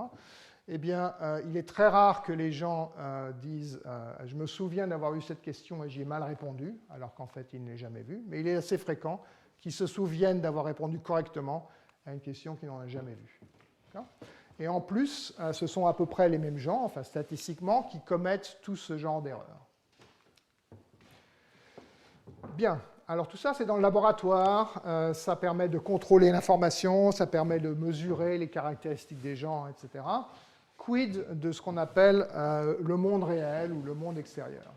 Speaker 1: Eh bien, il est très rare que les gens disent « je me souviens d'avoir eu cette question et j'y ai mal répondu », alors qu'en fait, ils ne l'ont jamais vue. Mais il est assez fréquent qu'ils se souviennent d'avoir répondu correctement à une question qu'ils n'ont jamais vue. Et en plus, ce sont à peu près les mêmes gens, enfin statistiquement, qui commettent tout ce genre d'erreurs. Bien. Alors tout ça, c'est dans le laboratoire, ça permet de contrôler l'information, ça permet de mesurer les caractéristiques des gens, etc. Quid de ce qu'on appelle le monde réel ou le monde extérieur?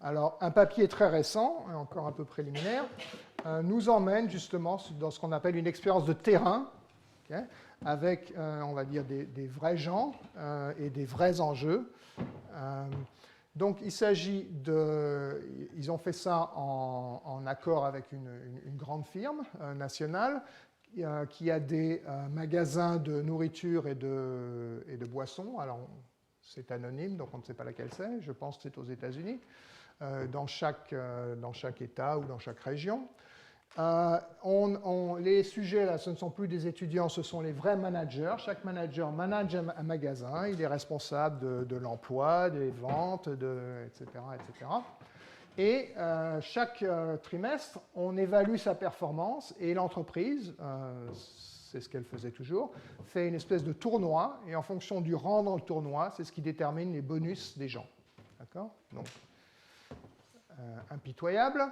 Speaker 1: Alors, un papier très récent, encore un peu préliminaire, nous emmène justement dans ce qu'on appelle une expérience de terrain, okay, avec, on va dire, des vrais gens et des vrais enjeux. Donc, il s'agit de... Ils ont fait ça en accord avec une grande firme nationale qui a des magasins de nourriture et de boissons. Alors, c'est anonyme, donc on ne sait pas laquelle c'est. Je pense que c'est aux États-Unis, dans chaque État ou dans chaque région. Les sujets, là, ce ne sont plus des étudiants, ce sont les vrais managers. Chaque manager manage un magasin, il est responsable de l'emploi, des ventes, etc., etc. Et chaque trimestre, on évalue sa performance et l'entreprise, c'est ce qu'elle faisait toujours, fait une espèce de tournoi et en fonction du rang dans le tournoi, c'est ce qui détermine les bonus des gens. D'accord ? Donc, impitoyable,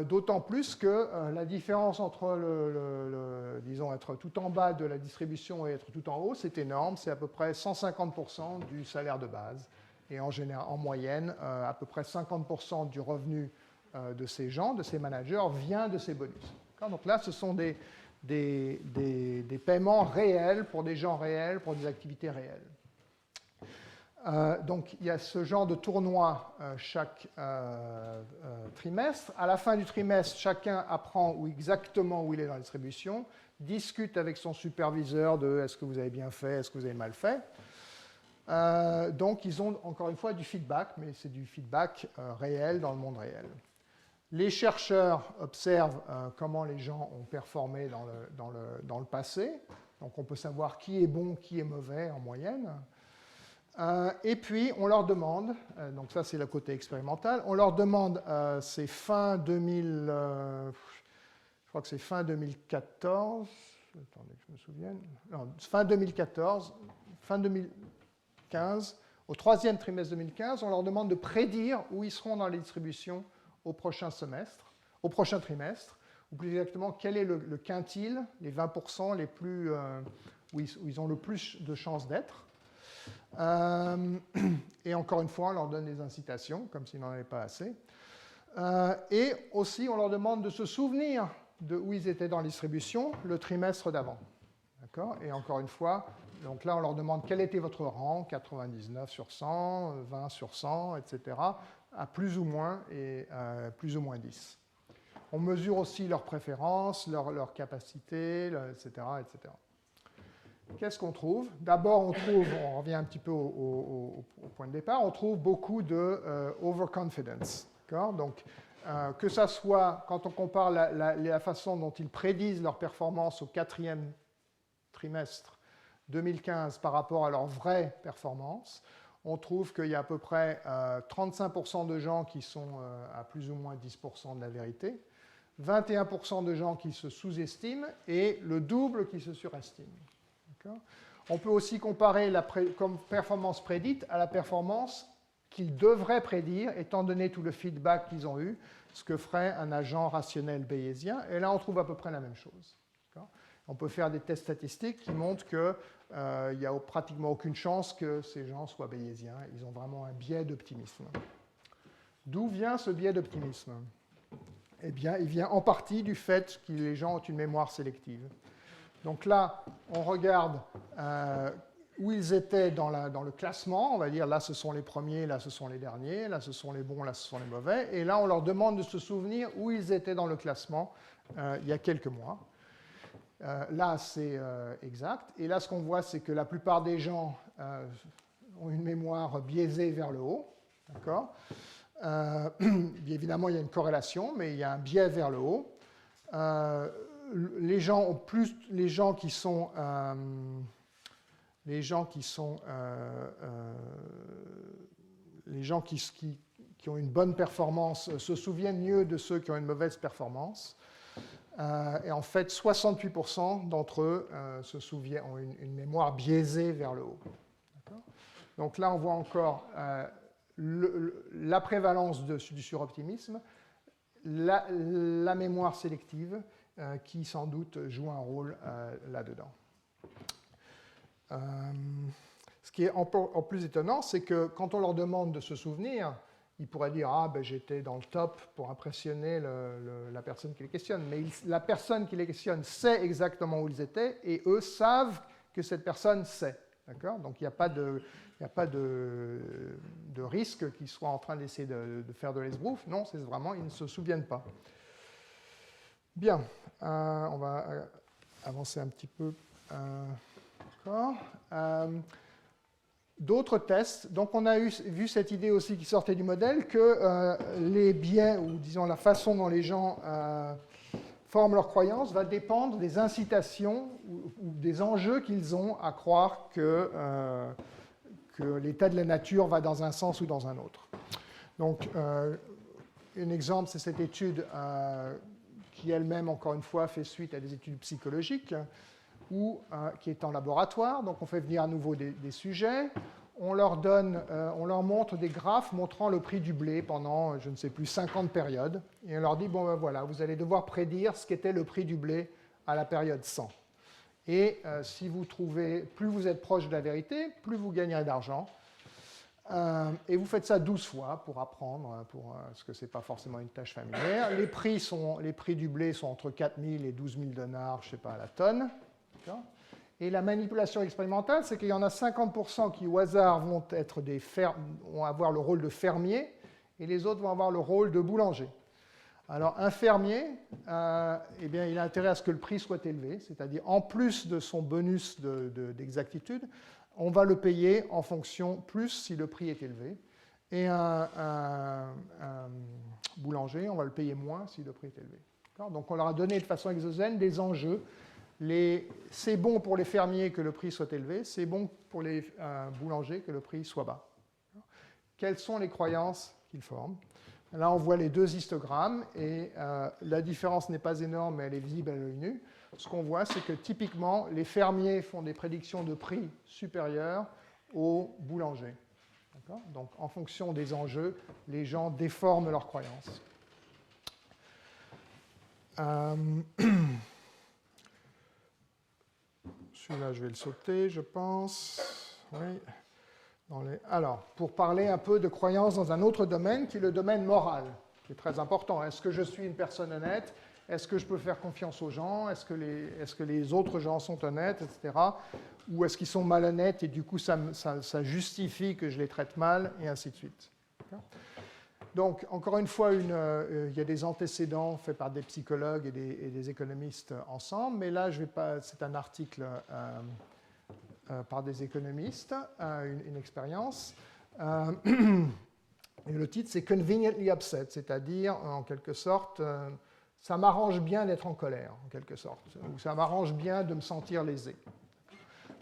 Speaker 1: d'autant plus que la différence entre disons, être tout en bas de la distribution et être tout en haut, c'est énorme, c'est à peu près 150% du salaire de base. Et en moyenne, à peu près 50% du revenu de ces gens, de ces managers, vient de ces bonus. Donc là, ce sont des paiements réels pour des gens réels, pour des activités réelles. Donc il y a ce genre de tournoi chaque trimestre. À la fin du trimestre, chacun apprend exactement où il est dans la distribution, discute avec son superviseur de est-ce que vous avez bien fait, est-ce que vous avez mal fait. Donc ils ont encore une fois du feedback, mais c'est du feedback réel dans le monde réel. Les chercheurs observent comment les gens ont performé dans le passé. Donc on peut savoir qui est bon, qui est mauvais en moyenne. Et puis, on leur demande, donc ça c'est le côté expérimental, on leur demande, c'est fin 2000, je crois que c'est fin 2014, attendez que je me souvienne, non, fin 2014, fin 2015, au troisième trimestre 2015, on leur demande de prédire où ils seront dans les distributions au prochain semestre, au prochain trimestre, ou plus exactement, quel est le quintile, les 20% les plus, où ils ont le plus de chances d'être. Et encore une fois, on leur donne des incitations, comme s'ils n'en avaient pas assez. Et aussi, on leur demande de se souvenir de où ils étaient dans la distribution le trimestre d'avant. Et encore une fois, donc là, on leur demande quel était votre rang, 99 sur 100, 20 sur 100, etc., à plus ou moins et plus ou moins 10. On mesure aussi leurs préférences, leur capacité, etc., etc. Qu'est-ce qu'on trouve? D'abord, on revient un petit peu au point de départ, on trouve beaucoup de overconfidence. Donc, que ça soit quand on compare la façon dont ils prédisent leur performance au 4e trimestre 2015 par rapport à leur vraie performance, on trouve qu'il y a à peu près 35% de gens qui sont à plus ou moins 10% de la vérité, 21% de gens qui se sous-estiment et le double qui se surestiment. On peut aussi comparer la performance prédite à la performance qu'ils devraient prédire, étant donné tout le feedback qu'ils ont eu, ce que ferait un agent rationnel bayésien. Et là, on trouve à peu près la même chose. On peut faire des tests statistiques qui montrent qu'il n'y a pratiquement aucune chance que ces gens soient bayésiens. Ils ont vraiment un biais d'optimisme. D'où vient ce biais d'optimisme? Eh bien, il vient en partie du fait que les gens ont une mémoire sélective. Donc là, on regarde où ils étaient dans le classement. On va dire, là, ce sont les premiers, là, ce sont les derniers, là, ce sont les bons, là, ce sont les mauvais. Et là, on leur demande de se souvenir où ils étaient dans le classement il y a quelques mois. Là, c'est exact. Et là, ce qu'on voit, c'est que la plupart des gens ont une mémoire biaisée vers le haut. D'accord ? Évidemment, il y a une corrélation, mais il y a un biais vers le haut. Les gens qui ont une bonne performance se souviennent mieux de ceux qui ont une mauvaise performance. Et en fait, 68% d'entre eux ont une mémoire biaisée vers le haut. Donc là, on voit encore la prévalence du suroptimisme, la mémoire sélective, qui sans doute joue un rôle là-dedans. Ce qui est en plus étonnant, c'est que quand on leur demande de se souvenir, ils pourraient dire « Ah, ben, j'étais dans le top pour impressionner la personne qui les questionne ». Mais la personne qui les questionne sait exactement où ils étaient et eux savent que cette personne sait. Donc il n'y a pas de risque qu'ils soient en train d'essayer de faire de l'esbrouf. Non, c'est vraiment, ils ne se souviennent pas. Bien, on va avancer un petit peu. D'autres tests. Donc, on a vu cette idée aussi qui sortait du modèle que les biais, ou disons la façon dont les gens forment leurs croyances, va dépendre des incitations ou des enjeux qu'ils ont à croire que l'état de la nature va dans un sens ou dans un autre. Donc, un exemple, c'est cette étude qui elle-même, encore une fois, fait suite à des études psychologiques, qui est en laboratoire. Donc on fait venir à nouveau des sujets, on leur montre des graphes montrant le prix du blé pendant, je ne sais plus, 50 périodes, et on leur dit, bon ben voilà, vous allez devoir prédire ce qu'était le prix du blé à la période 100. Et si vous trouvez, plus vous êtes proche de la vérité, plus vous gagnerez d'argent. Et vous faites ça 12 fois pour apprendre, parce que ce n'est pas forcément une tâche familière. Les prix du blé sont entre 4 000 et 12 000 dinars, je ne sais pas, à la tonne. Et la manipulation expérimentale, c'est qu'il y en a 50% qui, au hasard, vont avoir le rôle de fermier, et les autres vont avoir le rôle de boulanger. Alors, un fermier, eh bien, il a intérêt à ce que le prix soit élevé, c'est-à-dire, en plus de son bonus d'exactitude, on va le payer en fonction plus si le prix est élevé. Et un boulanger, on va le payer moins si le prix est élevé. Donc on leur a donné de façon exogène des enjeux. C'est bon pour les fermiers que le prix soit élevé, c'est bon pour les boulangers que le prix soit bas. Quelles sont les croyances qu'ils forment? Là, on voit les deux histogrammes, et la différence n'est pas énorme, mais elle est visible à l'œil nu. Ce qu'on voit, c'est que typiquement, les fermiers font des prédictions de prix supérieures aux boulangers. Donc, en fonction des enjeux, les gens déforment leurs croyances. Celui-là, je vais le sauter, je pense. Oui. Alors, pour parler un peu de croyances dans un autre domaine, qui est le domaine moral, qui est très important. Est-ce que je suis une personne honnête? est-ce que je peux faire confiance aux gens, est-ce que les autres gens sont honnêtes, etc. Ou est-ce qu'ils sont malhonnêtes et du coup ça justifie que je les traite mal, et ainsi de suite. Donc, encore une fois, il y a des antécédents faits par des psychologues et des économistes ensemble, mais là, c'est un article par des économistes, une expérience. Et le titre, c'est « Conveniently upset », c'est-à-dire, en quelque sorte, ça m'arrange bien d'être en colère, en quelque sorte, ou ça m'arrange bien de me sentir lésé.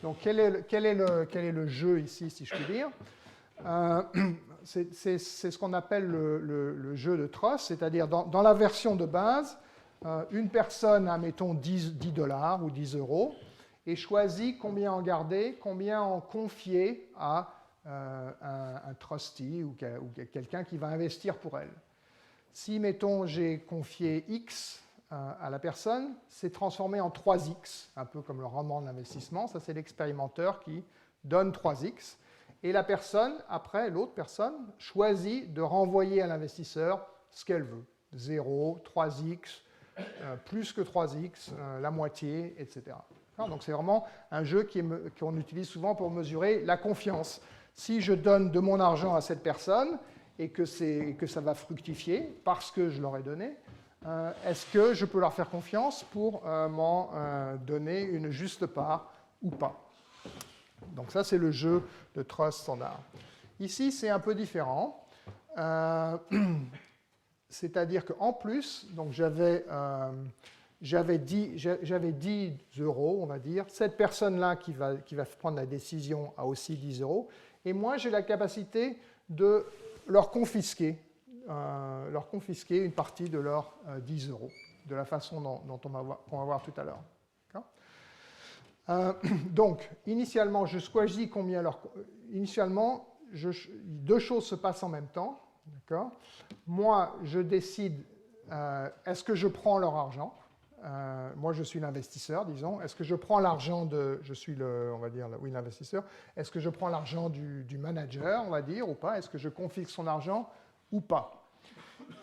Speaker 1: Donc, quel est le jeu ici, si je puis dire? C'est ce qu'on appelle le jeu de trust, c'est-à-dire dans la version de base, une personne a, mettons, 10 $ ou 10 € et choisit combien en garder, combien en confier à un trustee ou quelqu'un qui va investir pour elle. Si, mettons, j'ai confié X à la personne, c'est transformé en 3X, un peu comme le rendement de l'investissement. Ça, c'est l'expérimenteur qui donne 3X. Et la personne, après, l'autre personne, choisit de renvoyer à l'investisseur ce qu'elle veut. 0, 3X, plus que 3X, la moitié, etc. Donc c'est vraiment un jeu qu'on utilise souvent pour mesurer la confiance. Si je donne de mon argent à cette personne et que ça va fructifier parce que je leur ai donné, est-ce que je peux leur faire confiance pour m'en donner une juste part ou pas? Donc ça, c'est le jeu de trust standard. Ici, c'est un peu différent. C'est-à-dire qu'en plus, donc j'avais 10 €, on va dire. Cette personne-là qui va prendre la décision a aussi 10 €. Et moi, j'ai la capacité de leur confisquer une partie de leurs 10 €, de la façon dont on va voir tout à l'heure. Donc, initialement, je choisis combien Initialement, deux choses se passent en même temps. Moi, je décide, est-ce que je prends leur argent? Moi, je suis l'investisseur, disons. Est-ce que je prends l'argent je suis l'investisseur. Est-ce que je prends l'argent du manager, on va dire, ou pas? Est-ce que je confisque son argent ou pas?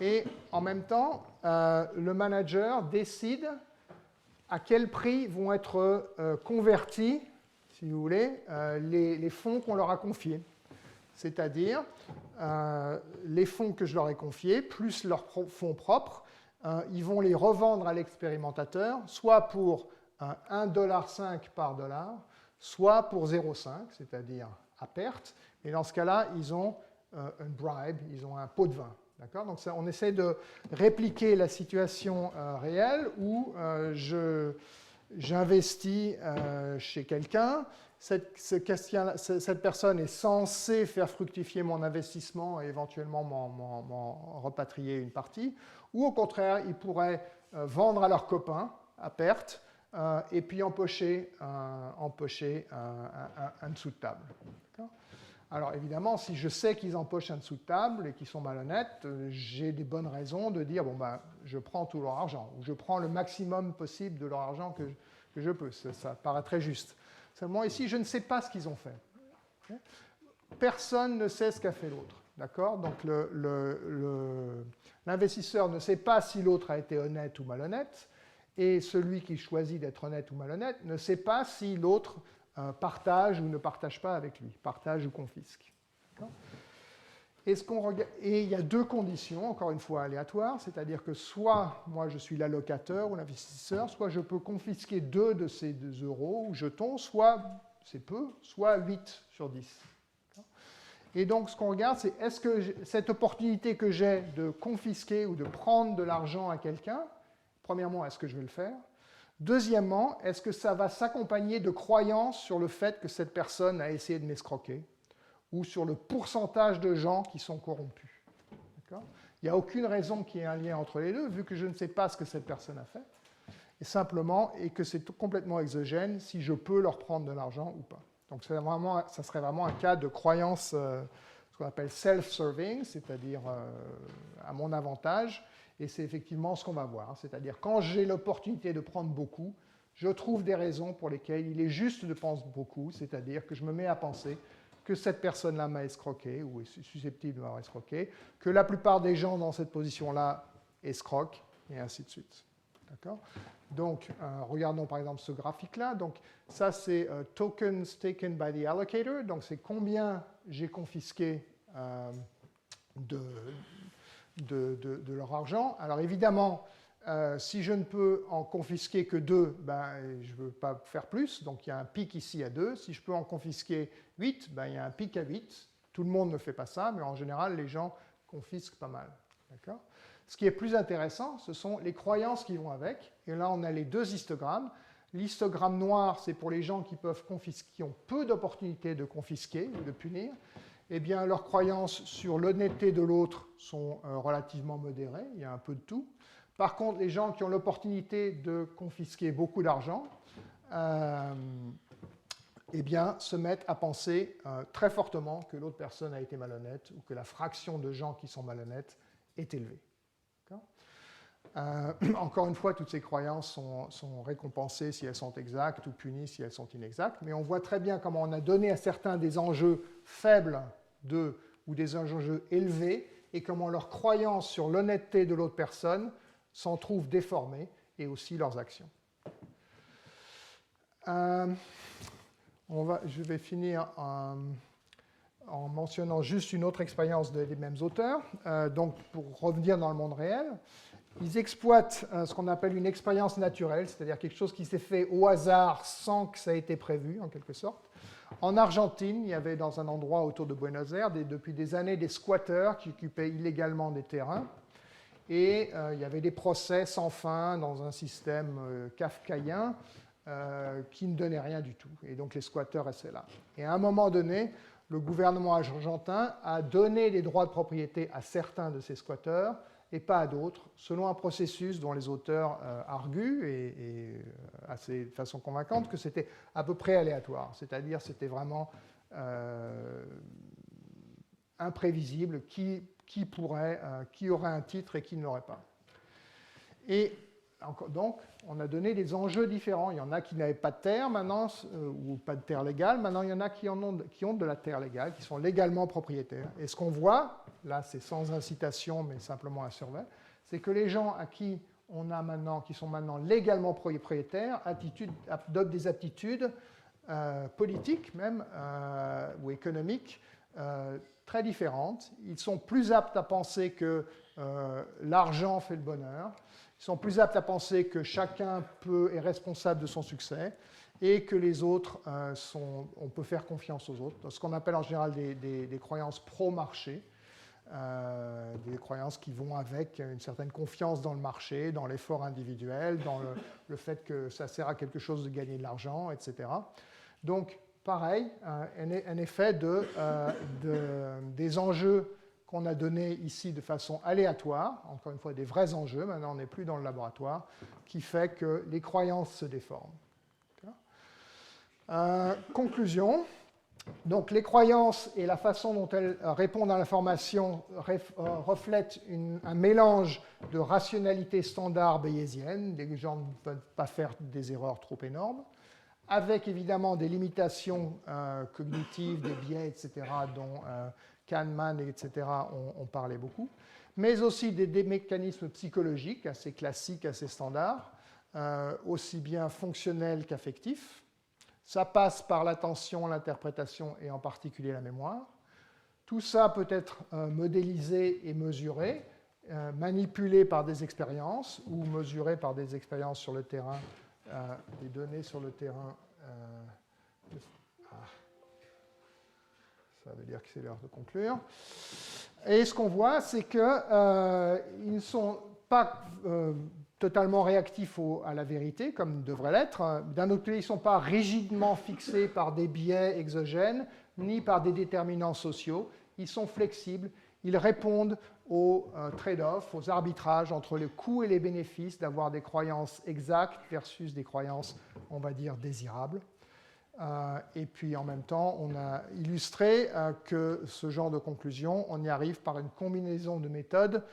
Speaker 1: Et en même temps, le manager décide à quel prix vont être convertis, si vous voulez, les fonds qu'on leur a confiés. C'est-à-dire, les fonds que je leur ai confiés, plus leurs fonds propres, ils vont les revendre à l'expérimentateur, soit pour 1,5 $ par dollar, soit pour 0,5, c'est-à-dire à perte. Et dans ce cas-là, ils ont un bribe, ils ont un pot de vin. D'accord ? Donc on essaie de répliquer la situation réelle où j'investis chez quelqu'un, cette personne est censée faire fructifier mon investissement et éventuellement m'en repatrier une partie, ou au contraire, ils pourraient vendre à leurs copains à perte et puis empocher un dessous de table. D'accord ? Alors évidemment, si je sais qu'ils empochent un dessous de table et qu'ils sont malhonnêtes, j'ai des bonnes raisons de dire, je prends tout leur argent, ou je prends le maximum possible de leur argent que je peux. Ça paraît très juste. Seulement ici, je ne sais pas ce qu'ils ont fait. Okay ? Personne ne sait ce qu'a fait l'autre. D'accord ? Donc l'investisseur ne sait pas si l'autre a été honnête ou malhonnête, et celui qui choisit d'être honnête ou malhonnête ne sait pas si l'autre partage ou ne partage pas avec lui, partage ou confisque. Et il y a deux conditions, encore une fois aléatoires, c'est-à-dire que soit moi je suis l'allocateur ou l'investisseur, soit je peux confisquer 2 de ces 2 € ou jetons, soit c'est peu, soit 8 sur 10. Et donc ce qu'on regarde, c'est est-ce que cette opportunité que j'ai de confisquer ou de prendre de l'argent à quelqu'un, premièrement, est-ce que je vais le faire ? Deuxièmement, est-ce que ça va s'accompagner de croyances sur le fait que cette personne a essayé de m'escroquer ou sur le pourcentage de gens qui sont corrompus. D'accord ? Il n'y a aucune raison qu'il y ait un lien entre les deux, vu que je ne sais pas ce que cette personne a fait, et que c'est complètement exogène si je peux leur prendre de l'argent ou pas. Donc ça serait vraiment un cas de croyance, ce qu'on appelle self-serving, c'est-à-dire à mon avantage, et c'est effectivement ce qu'on va voir. C'est-à-dire quand j'ai l'opportunité de prendre beaucoup, je trouve des raisons pour lesquelles il est juste de prendre beaucoup, c'est-à-dire que je me mets à penser que cette personne-là m'a escroqué ou est susceptible de m'avoir escroqué, que la plupart des gens dans cette position-là escroquent, et ainsi de suite. D'accord ? Donc, regardons par exemple ce graphique-là. Donc, ça, c'est tokens taken by the allocator. Donc, c'est combien j'ai confisqué de leur argent. Alors, évidemment, si je ne peux en confisquer que 2, ben, je ne veux pas faire plus. Donc, il y a un pic ici à 2. Si je peux en confisquer 8, ben, il y a un pic à 8. Tout le monde ne fait pas ça, mais en général, les gens confisquent pas mal. D'accord ? Ce qui est plus intéressant, ce sont les croyances qui vont avec. Et là, on a les 2 histogrammes. L'histogramme noir, c'est pour les gens qui peuvent confisquer, qui ont peu d'opportunités de confisquer ou de punir. Eh bien, leurs croyances sur l'honnêteté de l'autre sont relativement modérées. Il y a un peu de tout. Par contre, les gens qui ont l'opportunité de confisquer beaucoup d'argent, eh bien, se mettent à penser très fortement que l'autre personne a été malhonnête ou que la fraction de gens qui sont malhonnêtes est élevée. Encore une fois, toutes ces croyances sont récompensées si elles sont exactes ou punies si elles sont inexactes, mais on voit très bien comment on a donné à certains des enjeux faibles ou des enjeux élevés et comment leurs croyances sur l'honnêteté de l'autre personne s'en trouvent déformées et aussi leurs actions. Je vais finir en mentionnant juste une autre expérience des mêmes auteurs. Donc, pour revenir dans le monde réel, ils exploitent ce qu'on appelle une expérience naturelle, c'est-à-dire quelque chose qui s'est fait au hasard sans que ça ait été prévu, en quelque sorte. En Argentine, il y avait dans un endroit autour de Buenos Aires, depuis des années, des squatteurs qui occupaient illégalement des terrains. Et il y avait des procès sans fin dans un système kafkaïen qui ne donnait rien du tout. Et donc les squatteurs restaient là. Et à un moment donné, le gouvernement argentin a donné des droits de propriété à certains de ces squatteurs et pas à d'autres, selon un processus dont les auteurs arguent, et assez de façon convaincante, que c'était à peu près aléatoire. C'est-à-dire c'était vraiment imprévisible qui aurait un titre et qui ne l'aurait pas. Et donc, on a donné des enjeux différents. Il y en a qui n'avaient pas de terre maintenant, ou pas de terre légale. Maintenant, il y en a qui ont de la terre légale, qui sont légalement propriétaires. Et ce qu'on voit, là, c'est sans incitation, mais simplement un survey, c'est que les gens à qui on a maintenant, qui sont maintenant légalement propriétaires, adoptent des attitudes politiques même, ou économiques, très différentes. Ils sont plus aptes à penser que l'argent fait le bonheur. Ils sont plus aptes à penser que chacun est responsable de son succès et que les autres, on peut faire confiance aux autres. Ce qu'on appelle en général des croyances pro-marché, des croyances qui vont avec une certaine confiance dans le marché, dans l'effort individuel, dans le fait que ça sert à quelque chose de gagner de l'argent, etc. Donc, pareil, un effet des enjeux qu'on a donnés ici de façon aléatoire, encore une fois des vrais enjeux, maintenant on n'est plus dans le laboratoire, qui fait que les croyances se déforment. Conclusion. Donc les croyances et la façon dont elles répondent à l'information reflètent un mélange de rationalité standard bayésienne, les gens ne peuvent pas faire des erreurs trop énormes, avec évidemment des limitations cognitives, des biais, etc., dont Kahneman, etc., ont parlé beaucoup, mais aussi des mécanismes psychologiques assez classiques, assez standards, aussi bien fonctionnels qu'affectifs. Ça passe par l'attention, l'interprétation et en particulier la mémoire. Tout ça peut être modélisé et mesuré, manipulé par des expériences ou mesuré par des expériences sur le terrain, des données sur le terrain. Ça veut dire que c'est l'heure de conclure. Et ce qu'on voit, c'est qu'ils ne sont pas totalement réactifs à la vérité, comme ils devraient l'être. D'un autre côté, ils ne sont pas rigidement fixés par des biais exogènes, ni par des déterminants sociaux. Ils sont flexibles, ils répondent aux trade-offs, aux arbitrages entre le coût et les bénéfices d'avoir des croyances exactes versus des croyances, on va dire, désirables. Et puis en même temps, on a illustré que ce genre de conclusion, on y arrive par une combinaison de méthodes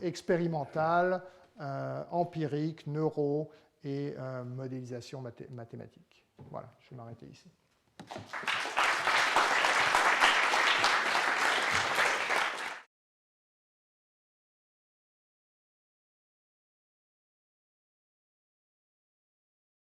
Speaker 1: expérimentales, empiriques, neuro et modélisation mathématique. Voilà, je vais m'arrêter ici.